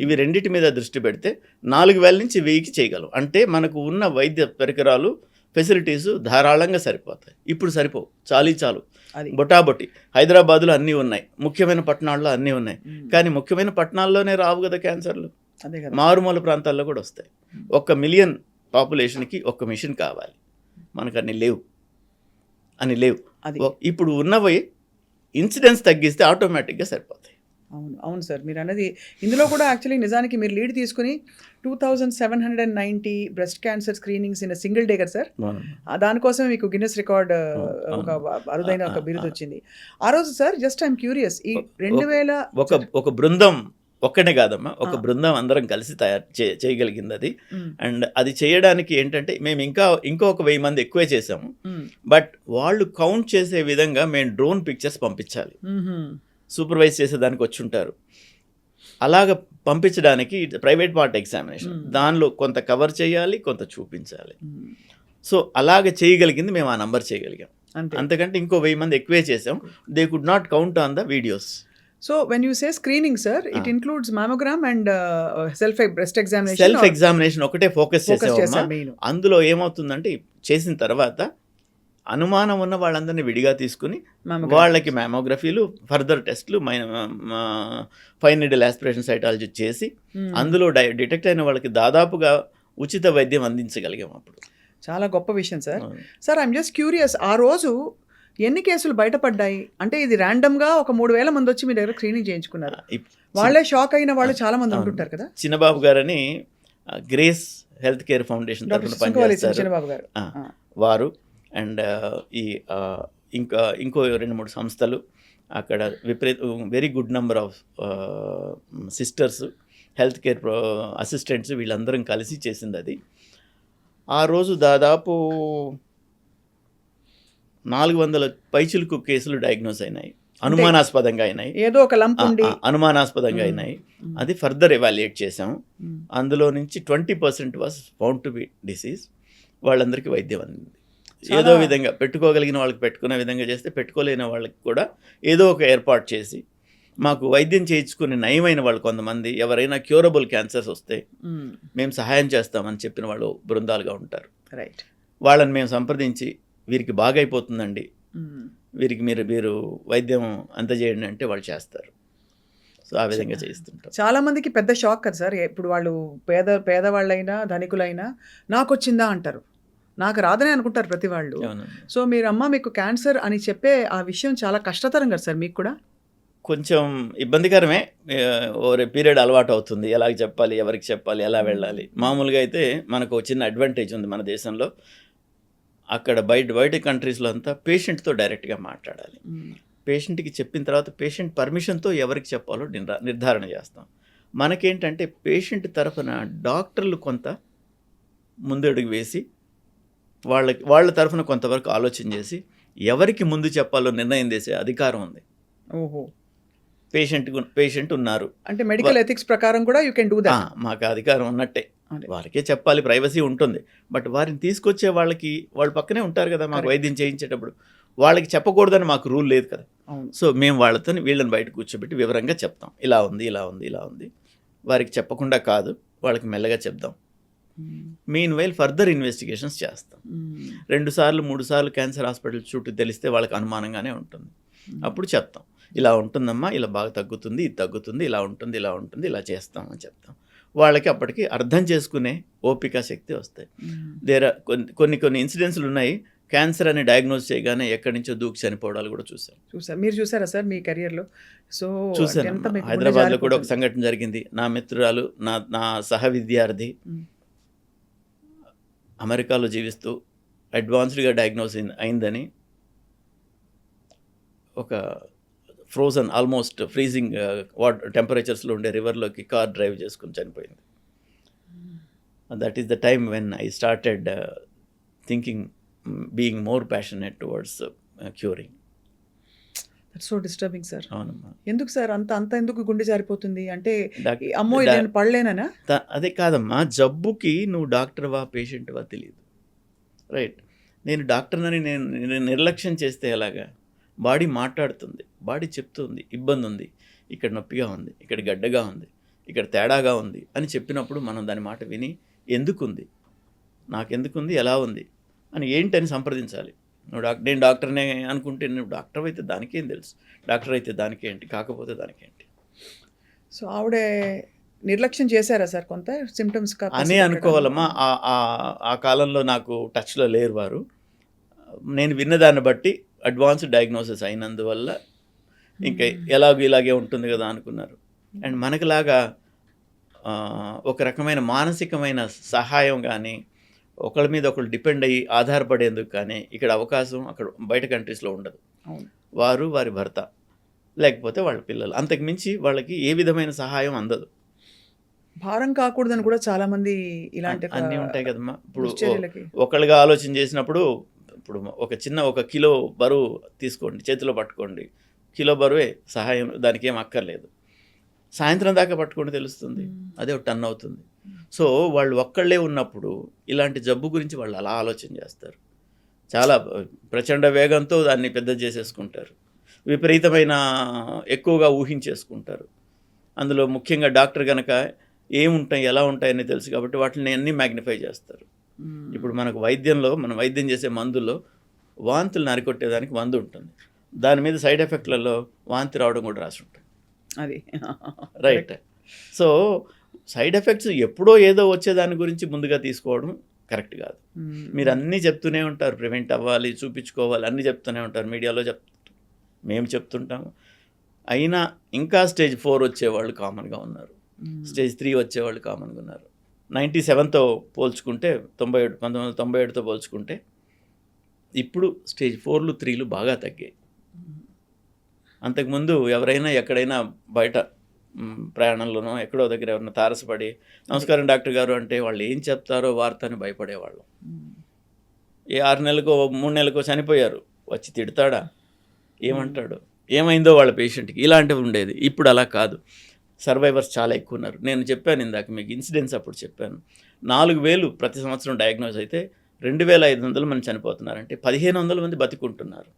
ఇవి రెండింటి మీద దృష్టి పెడితే 4,000 నుంచి 1000కి చేయగలం. అంటే మనకు ఉన్న వైద్య పరికరాలు, ఫెసిలిటీస్ ధారాళంగా సరిపోతాయి. ఇప్పుడు సరిపోవు, చాలు బొటాబొట్టి. హైదరాబాద్లో అన్నీ ఉన్నాయి, ముఖ్యమైన పట్టణాల్లో అన్నీ ఉన్నాయి, కానీ ముఖ్యమైన పట్టణాల్లోనే రావు కదా క్యాన్సర్లు, మారుమూల ప్రాంతాల్లో కూడా వస్తాయి. 1 మిలియన్ పాపులేషన్కి 1 మిషన్ కావాలి, మనకు అన్ని లేవు. ఇప్పుడు ఉన్నవి ఇన్సిడెన్స్ తగ్గిస్తే ఆటోమేటిక్గా సరిపోతాయి. అవును సార్, మీరు అన్నది ఇందులో కూడా యాక్చువల్లీ నిజానికి మీరు లీడ్ తీసుకుని 2790 breast cancer screenings in single day కదా సార్. దానికోసమే మీకు గిన్నెస్ రికార్డ్ ఒక అరుదైన ఒక బిరుదు వచ్చింది ఆ రోజు సార్. జస్ట్ ఐఎమ్ క్యూరియస్, ఈ 2000 ఒక బృందం ఒక్కనే కాదమ్మా, ఒక బృందం అందరం కలిసి చేయగలిగింది అది. అండ్ అది చేయడానికి ఏంటంటే మేము ఇంకొక 1000 మంది ఎక్కువే చేసాము. బట్ వాళ్ళు కౌంట్ చేసే విధంగా మేము డ్రోన్ పిక్చర్స్ పంపించాలి, సూపర్వైజ్ చేసేదానికి వచ్చి ఉంటారు. అలాగ పంపించడానికి ప్రైవేట్ పార్ట్ ఎగ్జామినేషన్, దానిలో కొంత కవర్ చేయాలి, కొంత చూపించాలి. సో అలాగ చేయగలిగింది మేము ఆ నంబర్ చేయగలిగాం. అంతకంటే ఇంకో 1000 మంది ఎక్కువే చేసాం. They could not count on the videos. So when you say screening sir, it includes mammogram and self breast examination. Self examination ఒకటే ఫోకస్ చేసామమ్మా. అందులో ఏమవుతుందంటే చేసిన తర్వాత అనుమానం ఉన్న వాళ్ళందరినీ విడిగా తీసుకుని వాళ్ళకి మ్యామోగ్రఫీలు, ఫర్దర్ టెస్ట్లు, ఫైన్ నీడిల్ ఆస్పిరేషన్ సైటాలజీ చేసి అందులో డిటెక్ట్ అయిన వాళ్ళకి దాదాపుగా ఉచిత వైద్యం అందించగలిగాం. అప్పుడు చాలా గొప్ప విషయం sir. Sir I'm just curious, ఆ రోజు ఎన్ని కేసులు బయటపడ్డాయి? అంటే ఇది ర్యాండమ్గా ఒక 3,000 మంది వచ్చి మీ దగ్గర స్క్రీనింగ్ చేయించుకున్నారు, వాళ్ళే షాక్ అయిన వాళ్ళు చాలా మంది ఉంటుంటారు కదా. చిన్నబాబు గారని గ్రేస్ హెల్త్ కేర్ ఫౌండేషన్ తరఫున పనిచేస్తారు చిన్నబాబు గారు, వారు. అండ్ ఇంకో 2-3 సంస్థలు అక్కడ very good number of sisters, health care assistants, వీళ్ళందరం కలిసి చేసింది అది. ఆ రోజు దాదాపు 400 పైచిలుకు కేసులు డయాగ్నోస్ అయినాయి, అనుమానాస్పదంగా అయినాయి, ఏదో ఒక లంప్ ఉండి అనుమానాస్పదంగా అయినాయి. అది ఫర్దర్ ఎవాల్యుయేట్ చేసాము. అందులో నుంచి 20% was found to B disease. వాళ్ళందరికీ వైద్యం అందింది. ఏదో విధంగా పెట్టుకోగలిగిన వాళ్ళకి పెట్టుకునే విధంగా చేస్తే, పెట్టుకోలేని వాళ్ళకి కూడా ఏదో ఒక ఏర్పాటు చేసి, మాకు వైద్యం చేయించుకుని నయమైన వాళ్ళు కొంతమంది, ఎవరైనా క్యూరబుల్ క్యాన్సర్స్ వస్తే మేము సహాయం చేస్తామని చెప్పిన వాళ్ళు బృందాలుగా ఉంటారు. రైట్, వాళ్ళని మేము సంప్రదించి వీరికి బాగైపోతుందండి, వీరికి మీరు వైద్యం అందజేయండి అంటే వాళ్ళు చేస్తారు. సో ఆ విధంగా చేస్తుంటారు. చాలా మందికి పెద్ద షాక్ కదా సార్. ఇప్పుడు వాళ్ళు పేదవాళ్ళైనా ధనికులైనా నాకు వచ్చిందా అంటారు, నాకు రాదనే అనుకుంటారు ప్రతి వాళ్ళు. సో మీకు క్యాన్సర్ అని చెప్పే ఆ విషయం చాలా కష్టతరం కదా సార్. మీకు కూడా కొంచెం ఇబ్బందికరమే. ఓరే పీరియడ్ అలవాటు అవుతుంది, ఎలాగ చెప్పాలి, ఎవరికి చెప్పాలి, ఎలా వెళ్ళాలి. మామూలుగా అయితే మనకు చిన్న అడ్వాంటేజ్ ఉంది మన దేశంలో. అక్కడ బయట కంట్రీస్లో అంతా పేషెంట్తో డైరెక్ట్గా మాట్లాడాలి. పేషెంట్కి చెప్పిన తర్వాత పేషెంట్ పర్మిషన్తో ఎవరికి చెప్పాలో నిర్ధారణ చేస్తాం. మనకేంటంటే పేషెంట్ తరఫున డాక్టర్లు కొంత ముందడుగు వేసి వాళ్ళ తరఫున కొంతవరకు ఆలోచన చేసి ఎవరికి ముందు చెప్పాలో నిర్ణయం చేసే అధికారం ఉంది. ఓహో, పేషెంట్ ఉన్నారు అంటే మెడికల్ ఎథిక్స్ ప్రకారం కూడా యూ కెన్ డూ దట్. మాకు అధికారం ఉన్నట్టే, వాళ్ళకే చెప్పాలి, ప్రైవసీ ఉంటుంది. బట్ వారిని తీసుకొచ్చే వాళ్ళు పక్కనే ఉంటారు కదా మాకు వైద్యం చేయించేటప్పుడు, వాళ్ళకి చెప్పకూడదని మాకు రూల్ లేదు కదా. సో మేము వీళ్ళని బయట కూర్చోబెట్టి వివరంగా చెప్తాం, ఇలా ఉంది, ఇలా ఉంది, ఇలా ఉంది. వారికి చెప్పకుండా కాదు, వాళ్ళకి మెల్లగా చెప్దాం. మీన్ వైల్ ఫర్దర్ ఇన్వెస్టిగేషన్స్ చేస్తాం. 2 సార్లు 3 సార్లు క్యాన్సర్ హాస్పిటల్ చుట్టూ తెలిస్తే వాళ్ళకి అనుమానంగానే ఉంటుంది. అప్పుడు చెప్తాం, ఇలా ఉంటుందమ్మా, ఇలా బాగా తగ్గుతుంది, ఇది తగ్గుతుంది, ఇలా ఉంటుంది, ఇలా ఉంటుంది, ఇలా చేస్తామని చెప్తాం. వాళ్ళకి అప్పటికి అర్థం చేసుకునే ఓపిక శక్తి వస్తాయి. కొన్ని ఇన్సిడెంట్స్లు ఉన్నాయి, క్యాన్సర్ అని డయాగ్నోస్ చేయగానే ఎక్కడి నుంచో దూకి చనిపోవడాలు కూడా చూసారు. మీరు చూసారా సార్ మీ కెరియర్లో? సో చూసాను. హైదరాబాద్లో కూడా ఒక సంఘటన జరిగింది. నా మిత్రురాలు, నా సహ విద్యార్థి అమెరికాలో జీవిస్తూ అడ్వాన్స్డ్గా డయాగ్నోస్ అయిందని ఒక ఫ్రోజన్ ఆల్మోస్ట్ ఫ్రీజింగ్ టెంపరేచర్స్లో ఉండే రివర్లోకి కార్ డ్రైవ్ చేసుకుని చనిపోయింది. That is the time when I started thinking being more passionate towards curing. That's so disturbing sir. అవునమ్మా. ఎందుకు సార్ అంత ఎందుకు గుండె జారిపోతుంది అంటే డాక్- అమ్మో ఇది నేను పడలేనా? అదే కాదమ్మా, జబ్బుకి నువ్వు డాక్టర్వా పేషెంట్వా తెలియదు, రైట్? నేను డాక్టర్నని నేను నిర్లక్ష్యం చేస్తే ఎలాగా? బాడీ మాట్లాడుతుంది, బాడీ చెప్తుంది ఇబ్బంది ఉంది, ఇక్కడ నొప్పిగా ఉంది, ఇక్కడ గడ్డగా ఉంది, ఇక్కడ తేడాగా ఉంది అని చెప్పినప్పుడు మనం దాని మాట విని ఎందుకుంది, నాకెందుకుంది, ఎలా ఉంది అని ఏంటని సంప్రదించాలి. నేను డాక్టర్నే అనుకుంటే నువ్వు డాక్టర్ అయితే దానికేం తెలుసు, డాక్టర్ అయితే దానికేంటి, కాకపోతే దానికేంటి. సో ఆవిడ నిర్లక్ష్యం చేశారా సార్ కొంత సిమ్టమ్స్ అనే అనుకోవాలమ్మా. ఆ కాలంలో నాకు టచ్లో లేరు వారు. నేను విన్నదాన్ని బట్టి అడ్వాన్స్డ్ డయాగ్నోసిస్ అయినందువల్ల ఇంకా ఎలాగో ఇలాగే ఉంటుంది కదా అనుకున్నారు. అండ్ మనకులాగా ఒక రకమైన మానసికమైన సహాయం కానీ ఒకళ్ళ మీద ఒకళ్ళు డిపెండ్ అయ్యి ఆధారపడేందుకు కానీ ఇక్కడ అవకాశం అక్కడ బయట కంట్రీస్లో ఉండదు. వారు వారి భర్త లేకపోతే వాళ్ళ పిల్లలు, అంతకుమించి వాళ్ళకి ఏ విధమైన సహాయం అందదు. భారం కాకూడదని కూడా చాలా మంది ఇలాంటి అన్నీ ఉంటాయి కదమ్మా. ఇప్పుడు దుశ్చర్యలకి. ఒకళ్ళుగా ఆలోచన చేసినప్పుడు ఇప్పుడు ఒక కిలో బరువు తీసుకోండి, చేతిలో పట్టుకోండి, కిలో బరువే సహాయం, దానికి ఏం అక్కర్లేదు. సాయంత్రం దాకా పట్టుకుంటే తెలుస్తుంది, అదే ఒక టన్ అవుతుంది. సో వాళ్ళు ఒక్కళ్ళే ఉన్నప్పుడు ఇలాంటి జబ్బు గురించి వాళ్ళు అలా ఆలోచన చేస్తారు, చాలా ప్రచండ వేగంతో దాన్ని పెద్ద చేసేసుకుంటారు, విపరీతమైన ఎక్కువగా ఊహించేసుకుంటారు. అందులో ముఖ్యంగా డాక్టర్ కనుక ఏముంటాయి ఎలా ఉంటాయని తెలుసు కాబట్టి వాటిని అన్నీ మ్యాగ్నిఫై చేస్తారు. ఇప్పుడు మనకు మనం వైద్యం చేసే మందుల్లో వాంతులు నరికొట్టేదానికి మందు ఉంటుంది, దాని మీద సైడ్ ఎఫెక్ట్లలో వాంతి రావడం కూడా రాసి ఉంటుంది. అది రైట్. సో సైడ్ ఎఫెక్ట్స్ ఎప్పుడో ఏదో వచ్చేదాని గురించి ముందుగా తీసుకోవడం కరెక్ట్ కాదు. మీరు అన్నీ చెప్తూనే ఉంటారు, ప్రివెంట్ అవ్వాలి, చూపించుకోవాలి, అన్నీ చెప్తూనే ఉంటారు, మీడియాలో మేము చెప్తుంటాము. అయినా ఇంకా స్టేజ్ 4 వచ్చేవాళ్ళు కామన్గా ఉన్నారు, స్టేజ్ 3 వచ్చేవాళ్ళు కామన్గా ఉన్నారు. 97తో పోల్చుకుంటే 1997తో పోల్చుకుంటే ఇప్పుడు స్టేజ్ 4లు 3లు బాగా తగ్గాయి. అంతకుముందు ఎవరైనా ఎక్కడైనా బయట ప్రయాణంలోనో ఎక్కడో దగ్గర ఎవరైనా తారసపడి నమస్కారం డాక్టర్ గారు అంటే వాళ్ళు ఏం చెప్తారో వార్త అని భయపడేవాళ్ళు. ఏ 6 నెలలకో 3 నెలలకో చనిపోయారు, వచ్చి తిడతాడా, ఏమంటాడు, ఏమైందో వాళ్ళ పేషెంట్కి, ఇలాంటివి ఉండేది. ఇప్పుడు అలా కాదు, సర్వైవర్స్ చాలా ఎక్కువ ఉన్నారు. నేను చెప్పాను ఇందాక మీకు ఇన్సిడెంట్స్ అప్పుడు చెప్పాను, 4,000 ప్రతి సంవత్సరం డయాగ్నోజ్ అయితే 2,500 మంది చనిపోతున్నారంటే 1,500 మంది బతికుంటున్నారు,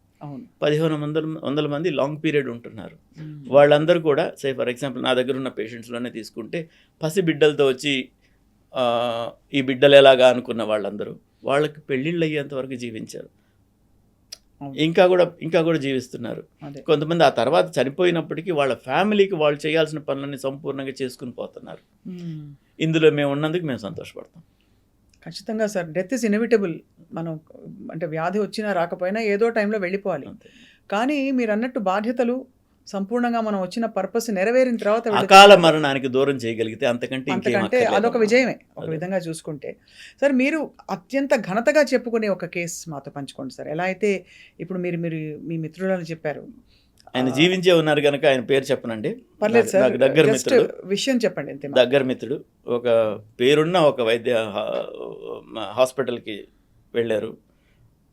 1,500 మంది లాంగ్ పీరియడ్ ఉంటున్నారు. వాళ్ళందరూ కూడా ఫర్ ఎగ్జాంపుల్ నా దగ్గర ఉన్న పేషెంట్స్లోనే తీసుకుంటే పసి బిడ్డలతో వచ్చి ఈ బిడ్డలు ఎలాగా అనుకున్న వాళ్ళందరూ వాళ్ళకి పెళ్ళిళ్ళు అయ్యేంత వరకు జీవించారు, ఇంకా కూడా జీవిస్తున్నారు. కొంతమంది ఆ తర్వాత చనిపోయినప్పటికీ వాళ్ళ ఫ్యామిలీకి వాళ్ళు చేయాల్సిన పనులన్నీ సంపూర్ణంగా చేసుకుని పోతున్నారు. ఇందులో మేము ఉన్నందుకు మేము సంతోషపడతాం. ఖచ్చితంగా సార్, డెత్ ఇస్ ఇన్ఎవిటబుల్. మనం అంటే వ్యాధి వచ్చినా రాకపోయినా ఏదో టైంలో వెళ్ళిపోవాలి. కానీ మీరు అన్నట్టు బాధ్యతలు సంపూర్ణంగా మనం వచ్చిన పర్పస్ నెరవేరిన తర్వాత అకాల మరణానికి దూరం చేయగలిగితే అంతకంటే అదొక విజయమే ఒక విధంగా చూసుకుంటే. సార్ మీరు అత్యంత ఘనతగా చెప్పుకునే ఒక కేసు మాతో పంచుకోండి సార్. ఎలా అయితే ఇప్పుడు మీరు మీ మిత్రులను చెప్పారు, ఆయన జీవించే ఉన్నారు కనుక ఆయన పేరు చెప్పనండి. పర్లేదు సార్, దగ్గర మిత్రుడు, విషయం చెప్పండి అంతే. దగ్గర మిత్రుడు, ఒక పేరున్న ఒక వైద్య హాస్పిటల్కి వెళ్ళారు.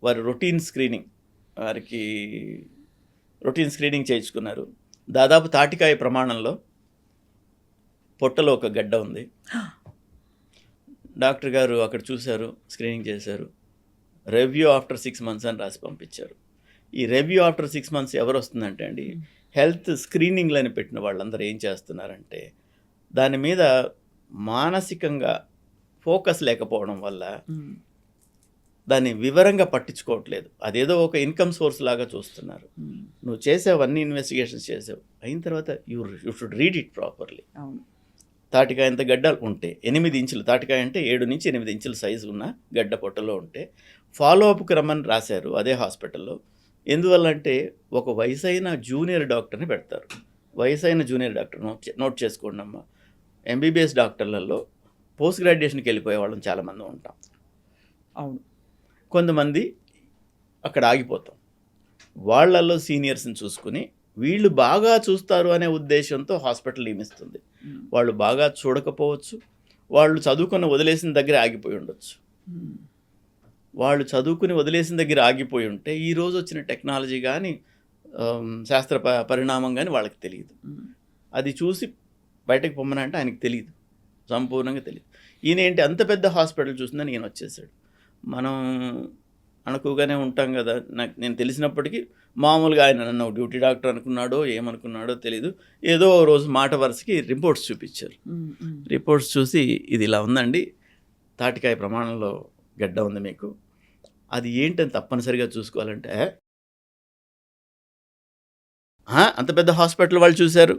వారు రొటీన్ స్క్రీనింగ్ చేయించుకున్నారు. దాదాపు తాటికాయ ప్రమాణంలో పొట్టలో ఒక గడ్డ ఉంది. డాక్టర్ గారు అక్కడ చూశారు, స్క్రీనింగ్ చేశారు, రివ్యూ ఆఫ్టర్ 6 months అని రాసి పంపించారు. ఈ రివ్యూ ఆఫ్టర్ 6 months ఎవరు వస్తుందంటే అండి, హెల్త్ స్క్రీనింగ్లని పెట్టిన వాళ్ళందరూ ఏం చేస్తున్నారంటే దాని మీద మానసికంగా ఫోకస్ లేకపోవడం వల్ల దాన్ని వివరంగా పట్టించుకోవట్లేదు. అదేదో ఒక ఇన్కమ్ సోర్స్ లాగా చూస్తున్నారు. నువ్వు చేసావు, అన్ని ఇన్వెస్టిగేషన్స్ చేసావు, అయిన తర్వాత you should read it properly. తాటికాయ ఎంత గడ్డ ఉంటే 8 ఇంచులు, తాటికాయ అంటే 7 నుంచి 8 ఇంచుల సైజు ఉన్న గడ్డ పొట్టలో ఉంటే ఫాలో అప్కి రమ్మని రాశారు అదే హాస్పిటల్లో. ఎందువల్ల అంటే ఒక వయసైన జూనియర్ డాక్టర్ని పెడతారు. వయసైన జూనియర్ డాక్టర్ నోట్ చేసుకోండి అమ్మా. ఎంబీబీఎస్ డాక్టర్లలో పోస్ట్ గ్రాడ్యుయేషన్కి వెళ్ళిపోయే వాళ్ళని చాలామంది ఉంటాం. అవును, కొంతమంది అక్కడ ఆగిపోతాం. వాళ్ళల్లో సీనియర్స్ని చూసుకుని వీళ్ళు బాగా చూస్తారు అనే ఉద్దేశంతో హాస్పిటల్ నియమిస్తుంది. వాళ్ళు బాగా చూడకపోవచ్చు, వాళ్ళు చదువుకున్న వదిలేసిన దగ్గర ఆగిపోయి ఉండొచ్చు. వాళ్ళు చదువుకుని వదిలేసిన దగ్గర ఆగిపోయి ఉంటే ఈరోజు వచ్చిన టెక్నాలజీ కానీ శాస్త్ర పరిణామం కానీ వాళ్ళకి తెలియదు. అది చూసి బయటకు పొమ్మనంటే ఆయనకు తెలియదు, సంపూర్ణంగా తెలియదు. ఈయన ఏంటి అంత పెద్ద హాస్పిటల్ చూసిందని ఈయన వచ్చేసాడు. మనం అనుకోగానే ఉంటాం కదా. నేను తెలిసినప్పటికీ మామూలుగా ఆయన నన్ను డ్యూటీ డాక్టర్ అనుకున్నాడో ఏమనుకున్నాడో తెలీదు. ఏదో రోజు మాట వరుసకి రిపోర్ట్స్ చూపించారు. రిపోర్ట్స్ చూసి ఇది ఇలా ఉందండి, తాటికాయ ప్రమాణంలో గడ్డ ఉంది మీకు, అది ఏంటని తప్పనిసరిగా చూసుకోవాలంటే అంత పెద్ద హాస్పిటల్ వాళ్ళు చూశారు,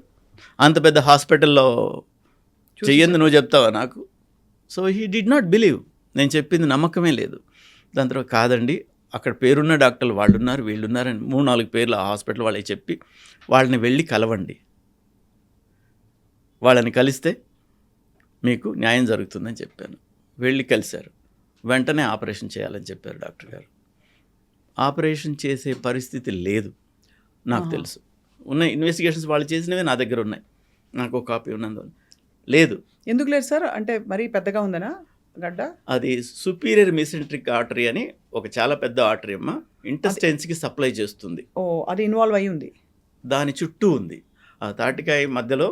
అంత పెద్ద హాస్పిటల్లో చెయ్యంది నువ్వు చెప్తావా నాకు? So he did not believe. నేను చెప్పింది నమ్మకమే లేదు. దాని తర్వాత కాదండి, అక్కడ పేరున్న డాక్టర్లు వాళ్ళు ఉన్నారు, వీళ్ళు ఉన్నారని 3-4 పేర్లు ఆ హాస్పిటల్ వాళ్ళకి చెప్పి వాళ్ళని వెళ్ళి కలవండి, వాళ్ళని కలిస్తే మీకు న్యాయం జరుగుతుందని చెప్పాను. వెళ్ళి కలిశారు. వెంటనే ఆపరేషన్ చేయాలని చెప్పారు డాక్టర్ గారు. ఆపరేషన్ చేసే పరిస్థితి లేదు నాకు తెలుసు. ఉన్న ఇన్వెస్టిగేషన్స్ వాళ్ళు చేసినవే నా దగ్గర ఉన్నాయి, నాకు ఒక కాపీ ఉన్నందువల్ల. లేదు. ఎందుకు లేదు సార్? అంటే మరీ పెద్దగా ఉందనా గడ్డ? అది సుపీరియర్ మీసెంట్రిక్ ఆర్టరీ అని ఒక చాలా పెద్ద ఆర్టరీ అమ్మ, ఇంటెస్టైన్స్కి సప్లై చేస్తుంది. ఓ, అది ఇన్వాల్వ్ అయ్యి ఉంది. దాని చుట్టూ ఉంది. ఆ తాటికాయ మధ్యలో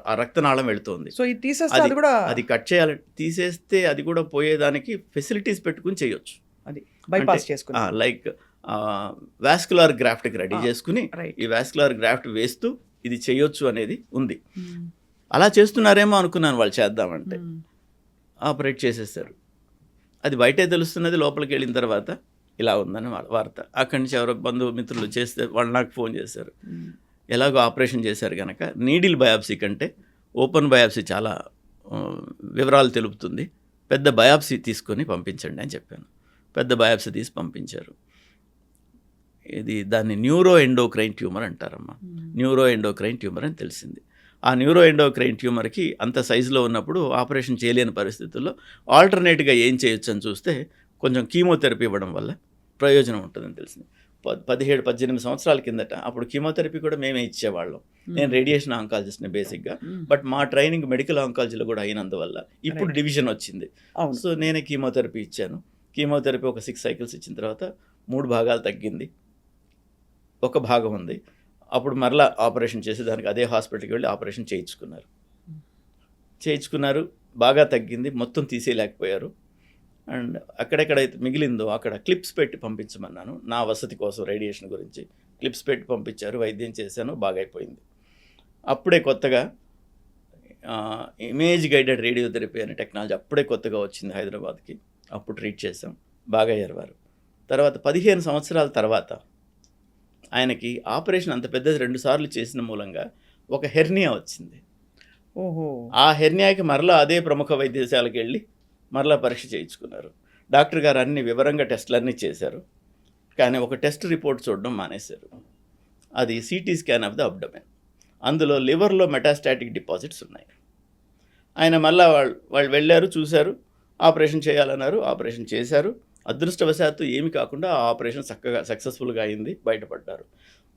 ఆ రక్తనాళం వెళుతుంది. సో ఇది తీసేస్తే అది కూడా అది కట్ చేయాలి. తీసేస్తే అది కూడా పోయేదానికి ఫెసిలిటీస్ పెట్టుకుని చేయొచ్చు. అది బైపాస్ చేసుకుని లైక్ వాస్కులర్ గ్రాఫ్ట్కి రెడీ చేసుకుని ఈ వాస్కులర్ గ్రాఫ్ట్ వేస్తూ ఇది చేయొచ్చు అనేది ఉంది. అలా చేస్తున్నారేమో అనుకున్నాను వాళ్ళు చేద్దామంటే. ఆపరేట్ చేసేస్తారు. అది బయటే తెలుస్తున్నది, లోపలికి వెళ్ళిన తర్వాత ఇలా ఉందని వార్త. అక్కడి నుంచి ఎవరో బంధుమిత్రులు చేస్తే వాళ్ళు నాకు ఫోన్ చేశారు. ఎలాగో ఆపరేషన్ చేశారు కనుక నీడిల్ బయాప్సీ కంటే ఓపెన్ బయాప్సీ చాలా వివరాలు తెలుపుతుంది, పెద్ద బయాప్సీ తీసుకొని పంపించండి అని చెప్పాను. పెద్ద బయాప్సీ తీసి పంపించారు. ఇది దాన్ని న్యూరో ఎండోక్రైన్ ట్యూమర్ అంటారమ్మా. న్యూరో ఎండోక్రైన్ ట్యూమర్ అని తెలిసింది. ఆ న్యూరో ఎండోక్రైన్ ట్యూమర్కి అంత సైజులో ఉన్నప్పుడు ఆపరేషన్ చేయలేని పరిస్థితుల్లో ఆల్టర్నేట్గా ఏం చేయొచ్చు అని చూస్తే కొంచెం కీమోథెరపీ ఇవ్వడం వల్ల ప్రయోజనం ఉంటుందని తెలిసింది. 17-18 సంవత్సరాల కిందట అప్పుడు కీమోథెరపీ కూడా మేమే ఇచ్చేవాళ్ళం. నేను రేడియేషన్ ఆంకాలజిస్ట్ని బేసిక్గా, బట్ మా ట్రైనింగ్ మెడికల్ ఆంకాలజీలో కూడా అయినందువల్ల ఇప్పుడు డివిజన్ వచ్చింది. సో నేనే కీమోథెరపీ ఇచ్చాను. కీమోథెరపీ ఒక 6 సైకిల్స్ ఇచ్చిన తర్వాత 3 భాగాలు తగ్గింది, ఒక భాగం ఉంది. అప్పుడు మరలా ఆపరేషన్ చేసి దానికి అదే హాస్పిటల్కి వెళ్ళి ఆపరేషన్ చేయించుకున్నారు. బాగా తగ్గింది, మొత్తం తీసేయలేకపోయారు. అండ్ అక్కడెక్కడైతే మిగిలిందో అక్కడ క్లిప్స్ పెట్టి పంపించమన్నాను, నా వసతి కోసం రేడియేషన్ గురించి. క్లిప్స్ పెట్టి పంపించారు, వైద్యం చేశాను, బాగా అయిపోయింది. అప్పుడే కొత్తగా ఇమేజ్ గైడెడ్ రేడియోథెరపీ అనే టెక్నాలజీ అప్పుడే కొత్తగా వచ్చింది హైదరాబాద్కి. అప్పుడు ట్రీట్ చేసాం, బాగా అయ్యారు వారు. తర్వాత 15 సంవత్సరాల తర్వాత ఆయనకి ఆపరేషన్ అంత పెద్దది 2 సార్లు చేసిన మూలంగా ఒక హెర్నియా వచ్చింది. ఓహో. ఆ హెర్నియాకి మరలా అదే ప్రముఖ వైద్యశాలకు వెళ్ళి మరలా పరీక్ష చేయించుకున్నారు. డాక్టర్ గారు అన్ని వివరంగా టెస్టులన్నీ చేశారు, కానీ ఒక టెస్ట్ రిపోర్ట్ చూడడం మానేశారు. అది CT scan of the abdomen. అందులో లివర్లో మెటాస్టాటిక్ డిపాజిట్స్ ఉన్నాయి. ఆయన మళ్ళా వాళ్ళు వెళ్ళారు, చూశారు, ఆపరేషన్ చేయాలన్నారు, ఆపరేషన్ చేశారు. అదృష్టవశాత్తు ఏమి కాకుండా ఆ ఆపరేషన్ చక్కగా సక్సెస్ఫుల్గా అయింది, బయటపడ్డారు.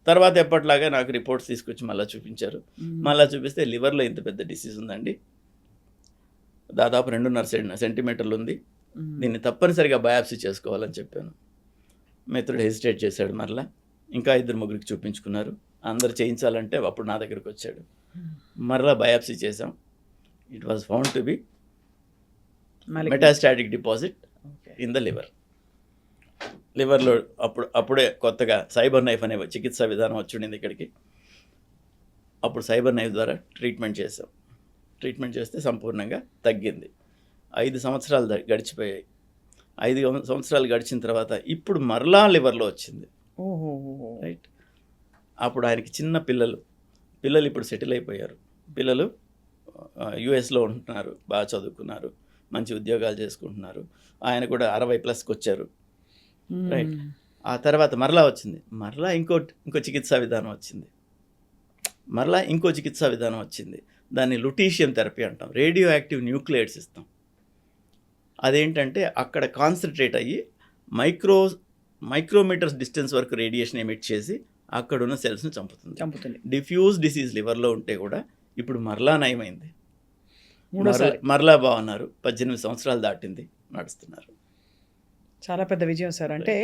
తర్వాత ఎప్పటిలాగా నాకు రిపోర్ట్స్ తీసుకొచ్చి మళ్ళీ చూపించారు. మళ్ళీ చూపిస్తే లివర్లో ఇంత పెద్ద డిసీజ్ ఉందండి, దాదాపు 2.5 సెంటీమీటర్లు ఉంది, దీన్ని తప్పనిసరిగా బయాప్సీ చేసుకోవాలని చెప్పాను. మిత్రుడు హెసిటేట్ చేశాడు. మరలా ఇంకా 2-3 చూపించుకున్నారు. అందరు చేయించాలంటే అప్పుడు నా దగ్గరికి వచ్చాడు. మరలా బయాప్సీ చేసాం. It was found to be metastatic deposit in the లివర్లో. అప్పుడే కొత్తగా సైబర్ నైఫ్ అనే చికిత్సా విధానం వచ్చింది ఇక్కడికి. అప్పుడు సైబర్ నైఫ్ ద్వారా ట్రీట్మెంట్ చేసాం. ట్రీట్మెంట్ చేస్తే సంపూర్ణంగా తగ్గింది. 5 సంవత్సరాలు గడిచిపోయాయి. 5 సంవత్సరాలు గడిచిన తర్వాత ఇప్పుడు మరలా లివర్లో వచ్చింది. రైట్. అప్పుడు ఆయనకి చిన్న పిల్లలు ఇప్పుడు సెటిల్ అయిపోయారు. పిల్లలు యుఎస్లో ఉంటున్నారు, బాగా చదువుకున్నారు, మంచి ఉద్యోగాలు చేసుకుంటున్నారు. ఆయన కూడా 60+ వచ్చారు. రైట్. ఆ తర్వాత మరలా వచ్చింది. మరలా ఇంకో చికిత్సా విధానం వచ్చింది. చికిత్సా విధానం వచ్చింది. దాన్ని లుటీషియం థెరపీ అంటాం. రేడియో యాక్టివ్ న్యూక్లియైడ్స్ ఇస్తాం. అదేంటంటే అక్కడ కాన్సన్ట్రేట్ అయ్యి మైక్రోమీటర్స్ డిస్టెన్స్ వరకు రేడియేషన్ ఎమిట్ చేసి అక్కడున్న సెల్స్ని చంపుతుంది. డిఫ్యూజ్ డిసీజ్ లివర్లో ఉంటే కూడా ఇప్పుడు మరలా నయమైంది, మూడోసారి మరలా బాగున్నారు, 18 సంవత్సరాలు దాటింది, నడుస్తున్నారు. చాలా పెద్ద విజయం సార్. అంటే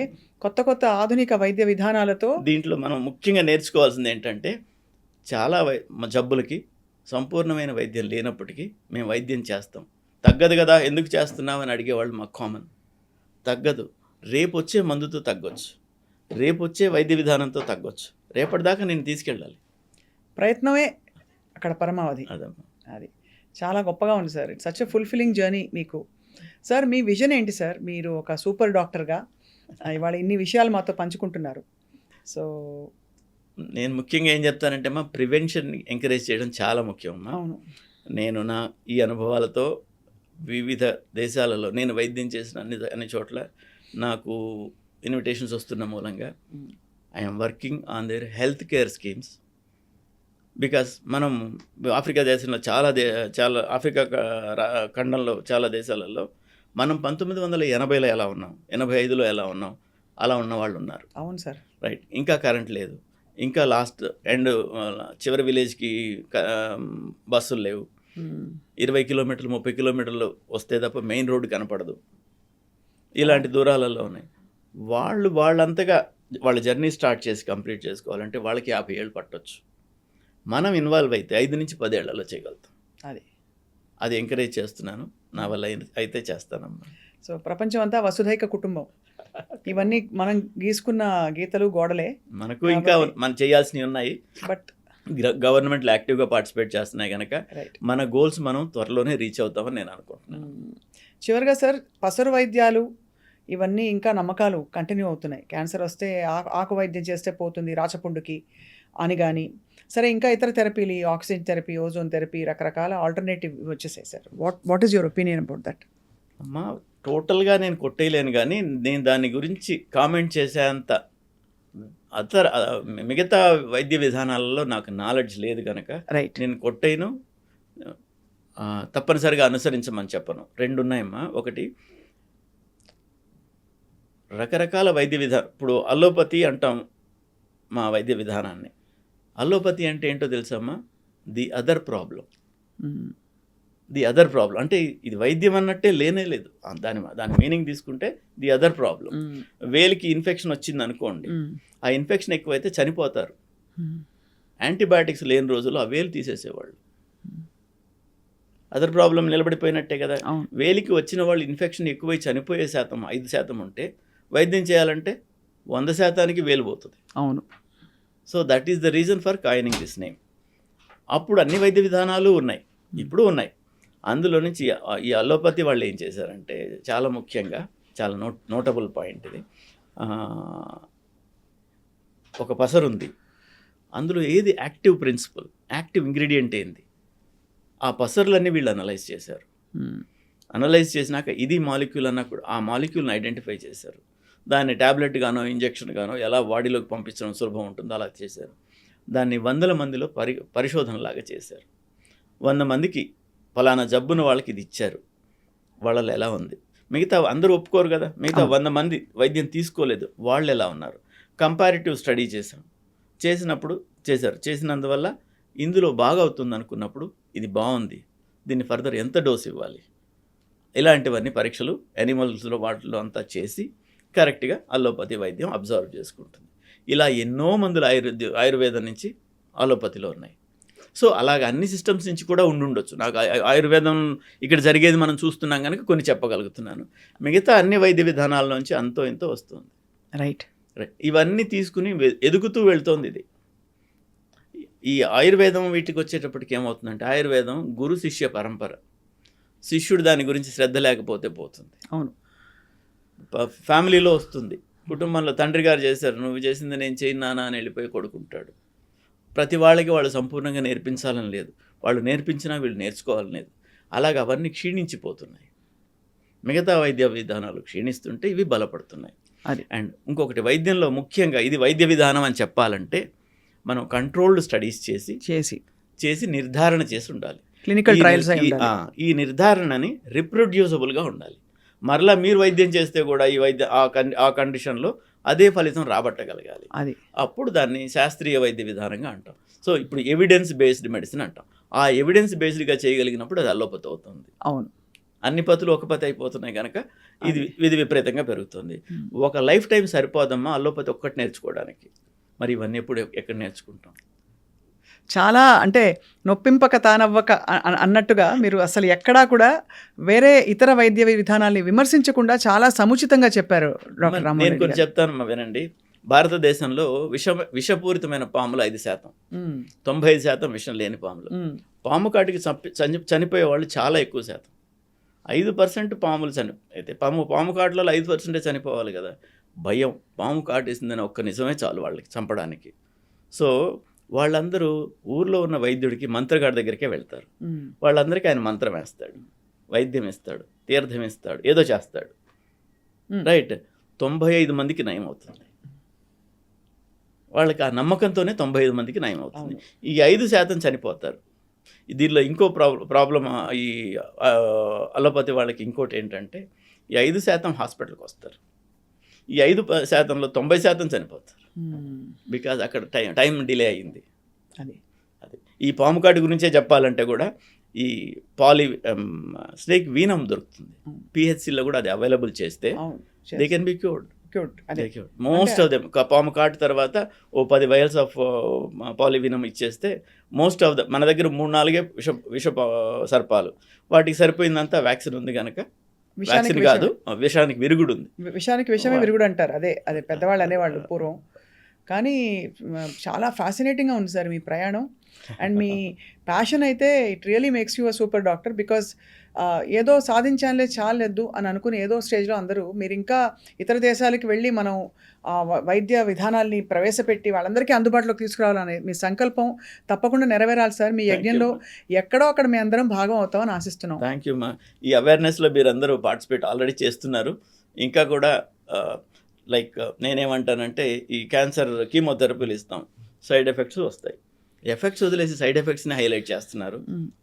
కొత్త కొత్త ఆధునిక వైద్య విధానాలతో దీంట్లో మనం ముఖ్యంగా నేర్చుకోవాల్సింది ఏంటంటే చాలా జబ్బులకి సంపూర్ణమైన వైద్యం లేనప్పటికీ మేము వైద్యం చేస్తాం. తగ్గదు కదా ఎందుకు చేస్తున్నామని అడిగేవాళ్ళు మాకు కామన్. తగ్గదు, రేపు వచ్చే మందుతో తగ్గొచ్చు, రేపు వచ్చే వైద్య విధానంతో తగ్గొచ్చు, రేపటిదాకా నేను తీసుకెళ్ళాలి. ప్రయత్నమే అక్కడ పరమావధి. అదమ్మా. అది చాలా గొప్పగా ఉంది sir. It's such a fulfilling journey మీకు. సార్ మీ విజన్ ఏంటి సార్? మీరు ఒక సూపర్ డాక్టర్గా ఇవాళ ఇన్ని విషయాలు మాతో పంచుకుంటున్నారు. సో నేను ముఖ్యంగా ఏం చెప్తానంటే అమ్మా, ప్రివెన్షన్ ఎంకరేజ్ చేయడం చాలా ముఖ్యం అమ్మా. అవును. నేను నా ఈ అనుభవాలతో వివిధ దేశాలలో నేను వైద్యం చేసిన అన్ని చోట్ల నాకు ఇన్విటేషన్స్ వస్తున్న మూలంగా I'm working on their health care schemes. Because మనం ఆఫ్రికా దేశంలో చాలా ఆఫ్రికా ఖండంలో చాలా దేశాలలో మనం 1980లో ఎలా ఉన్నాం, 85లో ఎలా ఉన్నాం, అలా ఉన్న వాళ్ళు ఉన్నారు. అవును సార్. రైట్. ఇంకా కరెంట్ లేదు, ఇంకా లాస్ట్ ఎండ్ చివరి విలేజ్కి బస్సులు లేవు, 20 కిలోమీటర్లు 30 కిలోమీటర్లు వస్తే తప్ప మెయిన్ రోడ్డు కనపడదు. ఇలాంటి దూరాలలో ఉన్నాయి. వాళ్ళంతగా వాళ్ళ జర్నీ స్టార్ట్ చేసి కంప్లీట్ చేసుకోవాలంటే వాళ్ళకి 50 ఏళ్ళు పట్టొచ్చు. మనం ఇన్వాల్వ్ అయితే 5 నుంచి 10 ఏళ్లలో చేయగలుగుతాం. అది ఎంకరేజ్ చేస్తున్నాను, నా వల్ల అయితే చేస్తానమ్మా. సో ప్రపంచం అంతా వసుధైక కుటుంబం. ఇవన్నీ మనం గీసుకున్న గీతలు గోడలే. మనకు ఇంకా మనం చేయాల్సినవి ఉన్నాయి, బట్ గవర్నమెంట్లు యాక్టివ్గా పార్టిసిపేట్ చేస్తున్నాయి కనుక మన గోల్స్ మనం త్వరలోనే రీచ్ అవుతామని నేను అనుకుంటున్నాను. చివరిగా సార్, పసరు వైద్యాలు ఇవన్నీ ఇంకా నమ్మకాలు కంటిన్యూ అవుతున్నాయి. క్యాన్సర్ వస్తే ఆకు వైద్యం చేస్తే పోతుంది రాచపుండుకి అని కానీ, సరే ఇంకా ఇతర థెరపీలు, ఆక్సిజన్ థెరపీ, ఓజోన్ థెరపీ, రకరకాల ఆల్టర్నేటివ్ వచ్చేసాయి sir. What is your opinion about that? అమ్మా, టోటల్గా నేను కొట్టేయలేను, కానీ నేను దాని గురించి కామెంట్ చేసేంత మిగతా వైద్య విధానాలలో నాకు నాలెడ్జ్ లేదు కనుక నేను కొట్టేను, తప్పనిసరిగా అనుసరించమని చెప్పను. 2 ఉన్నాయమ్మా. ఒకటి, రకరకాల వైద్య విధానం. ఇప్పుడు అల్లోపతి అంటాం మా వైద్య విధానాన్ని. అల్లోపతి అంటే ఏంటో తెలుసమ్మా? The other problem. అంటే ఇది వైద్యం అన్నట్టే లేనే లేదు. దాని మీనింగ్ తీసుకుంటే ది అదర్ ప్రాబ్లం. వేలికి ఇన్ఫెక్షన్ వచ్చింది అనుకోండి, ఆ ఇన్ఫెక్షన్ ఎక్కువైతే చనిపోతారు. యాంటీబయాటిక్స్ లేని రోజుల్లో ఆ వేలు తీసేసేవాళ్ళు. అదర్ ప్రాబ్లం నిలబడిపోయినట్టే కదా. వేలికి వచ్చిన వాళ్ళు ఇన్ఫెక్షన్ ఎక్కువై చనిపోయే శాతం 5% ఉంటే, వైద్యం చేయాలంటే 100% వేలు పోతుంది. అవును. So that is the reason for coining this name. అప్పుడు అన్ని వైద్య విధానాలు ఉన్నాయి, ఇప్పుడు ఉన్నాయి. అందులో నుంచి ఈ అల్లోపతి వాళ్ళు ఏం చేశారంటే, చాలా ముఖ్యంగా చాలా నోటబుల్ పాయింట్ ఇది. ఒక పసరు ఉంది, అందులో ఏది యాక్టివ్ ప్రిన్సిపల్, యాక్టివ్ ఇంగ్రీడియంట్ ఏంది, ఆ పసర్లన్నీ వీళ్ళు అనలైజ్ చేశారు. అనలైజ్ చేసినాక ఇది మాలిక్యూల్ అన్నప్పుడు ఆ మాలిక్యూల్ని ఐడెంటిఫై చేశారు. దాన్ని ట్యాబ్లెట్ గానో ఇంజెక్షన్ గానో ఎలా బాడీలోకి పంపించడం సులభం ఉంటుందో అలా చేశారు. దాన్ని 100 మందిలో పరిశోధనలాగా చేశారు. 100 మందికి ఫలానా జబ్బున వాళ్ళకి ఇది ఇచ్చారు, వాళ్ళలో ఎలా ఉంది. మిగతా అందరూ ఒప్పుకోరు కదా, మిగతా 100 మంది వైద్యం తీసుకోలేదు, వాళ్ళు ఎలా ఉన్నారు. కంపారిటివ్ స్టడీ చేసినందువల్ల ఇందులో బాగా అవుతుంది అనుకున్నప్పుడు ఇది బాగుంది, దీన్ని ఫర్దర్ ఎంత డోస్ ఇవ్వాలి, ఇలాంటివన్నీ పరీక్షలు యానిమల్స్లో వాటిలో అంతా చేసి కరెక్ట్గా అల్లోపతి వైద్యం అబ్జర్వ్ చేసుకుంటుంది. ఇలా ఎన్నో మందులు ఆయుర్వేదం నుంచి అలోపతిలో ఉన్నాయి. సో అలాగ అన్ని సిస్టమ్స్ నుంచి కూడా ఉండొచ్చు. నాకు ఆయుర్వేదం ఇక్కడ జరిగేది మనం చూస్తున్నాం కనుక కొన్ని చెప్పగలుగుతున్నాను. మిగతా అన్ని వైద్య విధానాల నుంచి అంతో ఎంతో వస్తుంది. రైట్. ఇవన్నీ తీసుకుని ఎదుగుతూ వెళ్తోంది ఇది. ఈ ఆయుర్వేదం వీటికి వచ్చేటప్పటికి ఏమవుతుందంటే, ఆయుర్వేదం గురు శిష్య పరంపర. శిష్యుడు దాని గురించి శ్రద్ధ లేకపోతే పోతుంది. అవును. ఫ్యామిలీలో వస్తుంది, కుటుంబంలో తండ్రి గారు చేశారు, నువ్వు చేసింది నేను చేయనానా అని వెళ్ళిపోయి కొడుకుంటాడు. ప్రతి వాళ్ళకి వాళ్ళు సంపూర్ణంగా నేర్పించాలని లేదు, వాళ్ళు నేర్పించినా వీళ్ళు నేర్చుకోవాలని లేదు. అలాగే అవన్నీ క్షీణించిపోతున్నాయి. మిగతా వైద్య విధానాలు క్షీణిస్తుంటే ఇవి బలపడుతున్నాయి. అండ్ ఇంకొకటి, వైద్యంలో ముఖ్యంగా ఇది వైద్య విధానం అని చెప్పాలంటే మనం కంట్రోల్డ్ స్టడీస్ చేసి నిర్ధారణ చేసి ఉండాలి. Clinical trials. ఈ నిర్ధారణని రిప్రొడ్యూసబుల్గా ఉండాలి. మరలా మీరు వైద్యం చేస్తే కూడా ఈ ఆ కండిషన్లో అదే ఫలితం రాబట్టగలగాలి. అది అప్పుడు దాన్ని శాస్త్రీయ వైద్య విధానంగా అంటాం. సో ఇప్పుడు ఎవిడెన్స్ బేస్డ్ మెడిసిన్ అంటాం. ఆ ఎవిడెన్స్ బేస్డ్గా చేయగలిగినప్పుడు అది అల్లోపతి అవుతుంది. అవును. అన్ని పతులు ఒక పతి అయిపోతున్నాయి కనుక ఇది విపరీతంగా పెరుగుతుంది. ఒక లైఫ్ టైం సరిపోదమ్మా అల్లోపతి ఒక్కటి నేర్చుకోవడానికి. మరి ఇవన్నీ ఎక్కడ నేర్చుకుంటాం? చాలా అంటే నొప్పింపక తానవ్వక అన్నట్టుగా మీరు అసలు ఎక్కడా కూడా వేరే ఇతర వైద్య విధానాల్ని విమర్శించకుండా చాలా సముచితంగా చెప్పారు డాక్టర్ రామ్మోహన్ నేను రెడ్డి కొన్ని గారు. చెప్తాను వినండి. భారతదేశంలో విషపూరితమైన పాములు 5%, 95% విషం లేని పాములు. పాము కాటికి చనిపోయే వాళ్ళు చాలా ఎక్కువ శాతం. 5% పాములు అయితే పాము కాటులలో 5% చనిపోవాలి కదా. భయం, పాము కాటేసిందని ఒక్క నిజమే చాలు వాళ్ళకి చంపడానికి. సో వాళ్ళందరూ ఊర్లో ఉన్న వైద్యుడికి మంత్రగాడి దగ్గరికే వెళ్తారు. వాళ్ళందరికీ ఆయన మంత్రం వేస్తాడు, వైద్యం ఇస్తాడు, తీర్థం ఇస్తాడు, ఏదో చేస్తాడు. రైట్, 95 మందికి నయం అవుతుంది. వాళ్ళకి ఆ నమ్మకంతోనే 95 మందికి నయం అవుతుంది. ఈ 5% చనిపోతారు. దీనిలో ఇంకో ప్రాబ్లం ఈ అలోపతి వాళ్ళకి ఇంకోటి ఏంటంటే ఈ 5% హాస్పిటల్కి వస్తారు. ఈ 5%లో 90% చనిపోతారు. బికాజ్ అక్కడ టైం డిలే అయ్యింది. అది ఈ పాము కాటు గురించే చెప్పాలంటే కూడా ఈ స్నేక్ వీనం దొరుకుతుంది. పిహెచ్సిలో కూడా అది అవైలబుల్ చేస్తే they can be cured. Most of them పాము కాటు తర్వాత 10 వైల్స్ ఆఫ్ పాలివీనం ఇచ్చేస్తే మోస్ట్ ఆఫ్ మన దగ్గర 3-4 విష సర్పాలు, వాటికి సరిపోయిందంతా వ్యాక్సిన్ ఉంది కనుక. వ్యాక్సిన్ కాదు, విషానికి విరుగుడు ఉంది. విషానికి విషమే విరుగుడు అంటారు. అదే పెద్దవాళ్ళు అనేవాళ్ళు పూర్వం. కానీ చాలా ఫ్యాసినేటింగ్గా ఉంది సార్ మీ ప్రయాణం. అండ్ మీ ప్యాషన్ అయితే it really makes you a super doctor. Because ఏదో సాధించాలే చాలేదు అని అనుకుని ఏదో స్టేజ్లో అందరూ మీరు ఇంకా ఇతర దేశాలకు వెళ్ళి మనం వైద్య విధానాల్ని ప్రవేశపెట్టి వాళ్ళందరికీ అందుబాటులోకి తీసుకురావాలనే మీ సంకల్పం తప్పకుండా నెరవేరాలి సార్. మీ యజ్ఞంలో ఎక్కడో అక్కడ మీ అందరం భాగం అవుతామని ఆశిస్తున్నాం. థ్యాంక్ యూ మా. ఈ అవేర్నెస్లో మీరు అందరూ పార్టిసిపేట్ ఆల్రెడీ చేస్తున్నారు. ఇంకా కూడా లైక్ నేనేమంటానంటే ఈ క్యాన్సర్ కీమోథెరపీలు ఇస్తాం, సైడ్ ఎఫెక్ట్స్ వస్తాయి. ఎఫెక్ట్స్ వదిలేసి సైడ్ ఎఫెక్ట్స్ని హైలైట్ చేస్తున్నారు.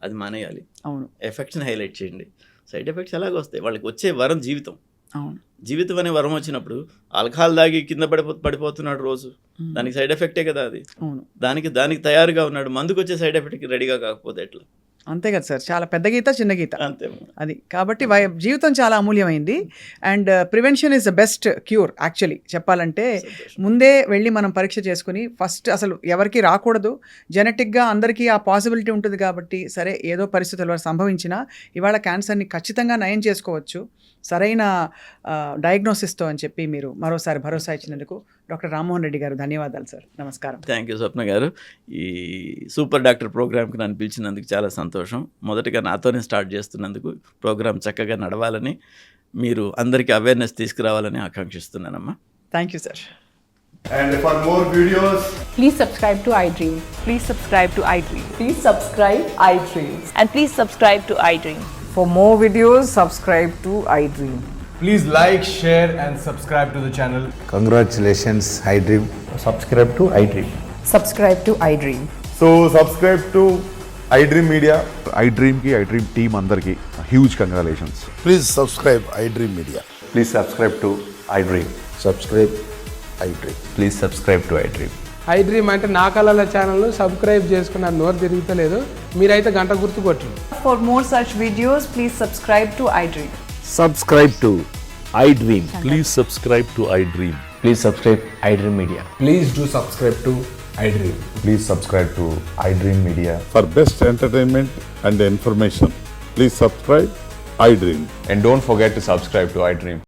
అది మానేయాలి. అవును, ఎఫెక్ట్స్ని హైలైట్ చేయండి. సైడ్ ఎఫెక్ట్స్ ఎలాగ వస్తాయి? వాళ్ళకి వచ్చే వరం జీవితం. అవును, జీవితం అనే వరం వచ్చినప్పుడు ఆల్కహాల్ దాగి కింద పడిపోతున్నాడు రోజు, దానికి సైడ్ ఎఫెక్టే కదా అది. అవును, దానికి తయారుగా ఉన్నాడు. మందుకు వచ్చే సైడ్ ఎఫెక్ట్కి రెడీగా కాకపోతే ఎట్లా? అంతే కదా సార్, చాలా పెద్ద గీత చిన్న గీత అంతే అది. కాబట్టి జీవితం చాలా అమూల్యమైంది. And prevention is the best cure. Actually చెప్పాలంటే ముందే వెళ్ళి మనం పరీక్ష చేసుకుని ఫస్ట్ అసలు ఎవరికి రాకూడదు. జెనెటిక్గా అందరికీ ఆ పాసిబిలిటీ ఉంటుంది కాబట్టి సరే ఏదో పరిస్థితుల్లో సంభవించినా ఇవాళ క్యాన్సర్ని ఖచ్చితంగా నయం చేసుకోవచ్చు సరైన డయాగ్నోసిస్తో అని చెప్పి మీరు మరోసారి భరోసా ఇచ్చినందుకు డాక్టర్ రామ్మోహన్ రెడ్డి గారు ధన్యవాదాలు సార్. నమస్కారం. థ్యాంక్ యూ స్వప్న గారు. ఈ సూపర్ డాక్టర్ ప్రోగ్రామ్కి నన్ను పిలిచినందుకు చాలా సంతోషం. మొదటగా నాతోనే స్టార్ట్ చేస్తున్నందుకు ప్రోగ్రామ్ చక్కగా నడవాలని, మీరు అందరికీ అవేర్నెస్ తీసుకురావాలని ఆకాంక్షిస్తున్నానమ్మా. Thank you sir. And for more videos, please subscribe to iDream. Please subscribe to iDream. Please subscribe iDream. And please subscribe to iDream. For more videos, subscribe to iDream. please like, share and subscribe to the channel. Congratulations, iDream. Subscribe to iDream. Subscribe to iDream. So subscribe to iDream Media. iDream ki iDream team andarki huge congratulations. Please subscribe iDream Media. Please subscribe to iDream. Subscribe iDream. Please subscribe to iDream. iDream అంటే నా కళల ఛానల్ను subscribe చేసుకున్న నోరు తిరుగుతలేదు, మీరైతే గంట గుర్తు కొట్టండి. For more such videos, please subscribe to iDream. Subscribe to iDream. Please subscribe to iDream. Please subscribe iDream Media. Please do subscribe to iDream. Please subscribe to iDream Media. For best entertainment and information, please subscribe iDream. And don't forget to subscribe to iDream.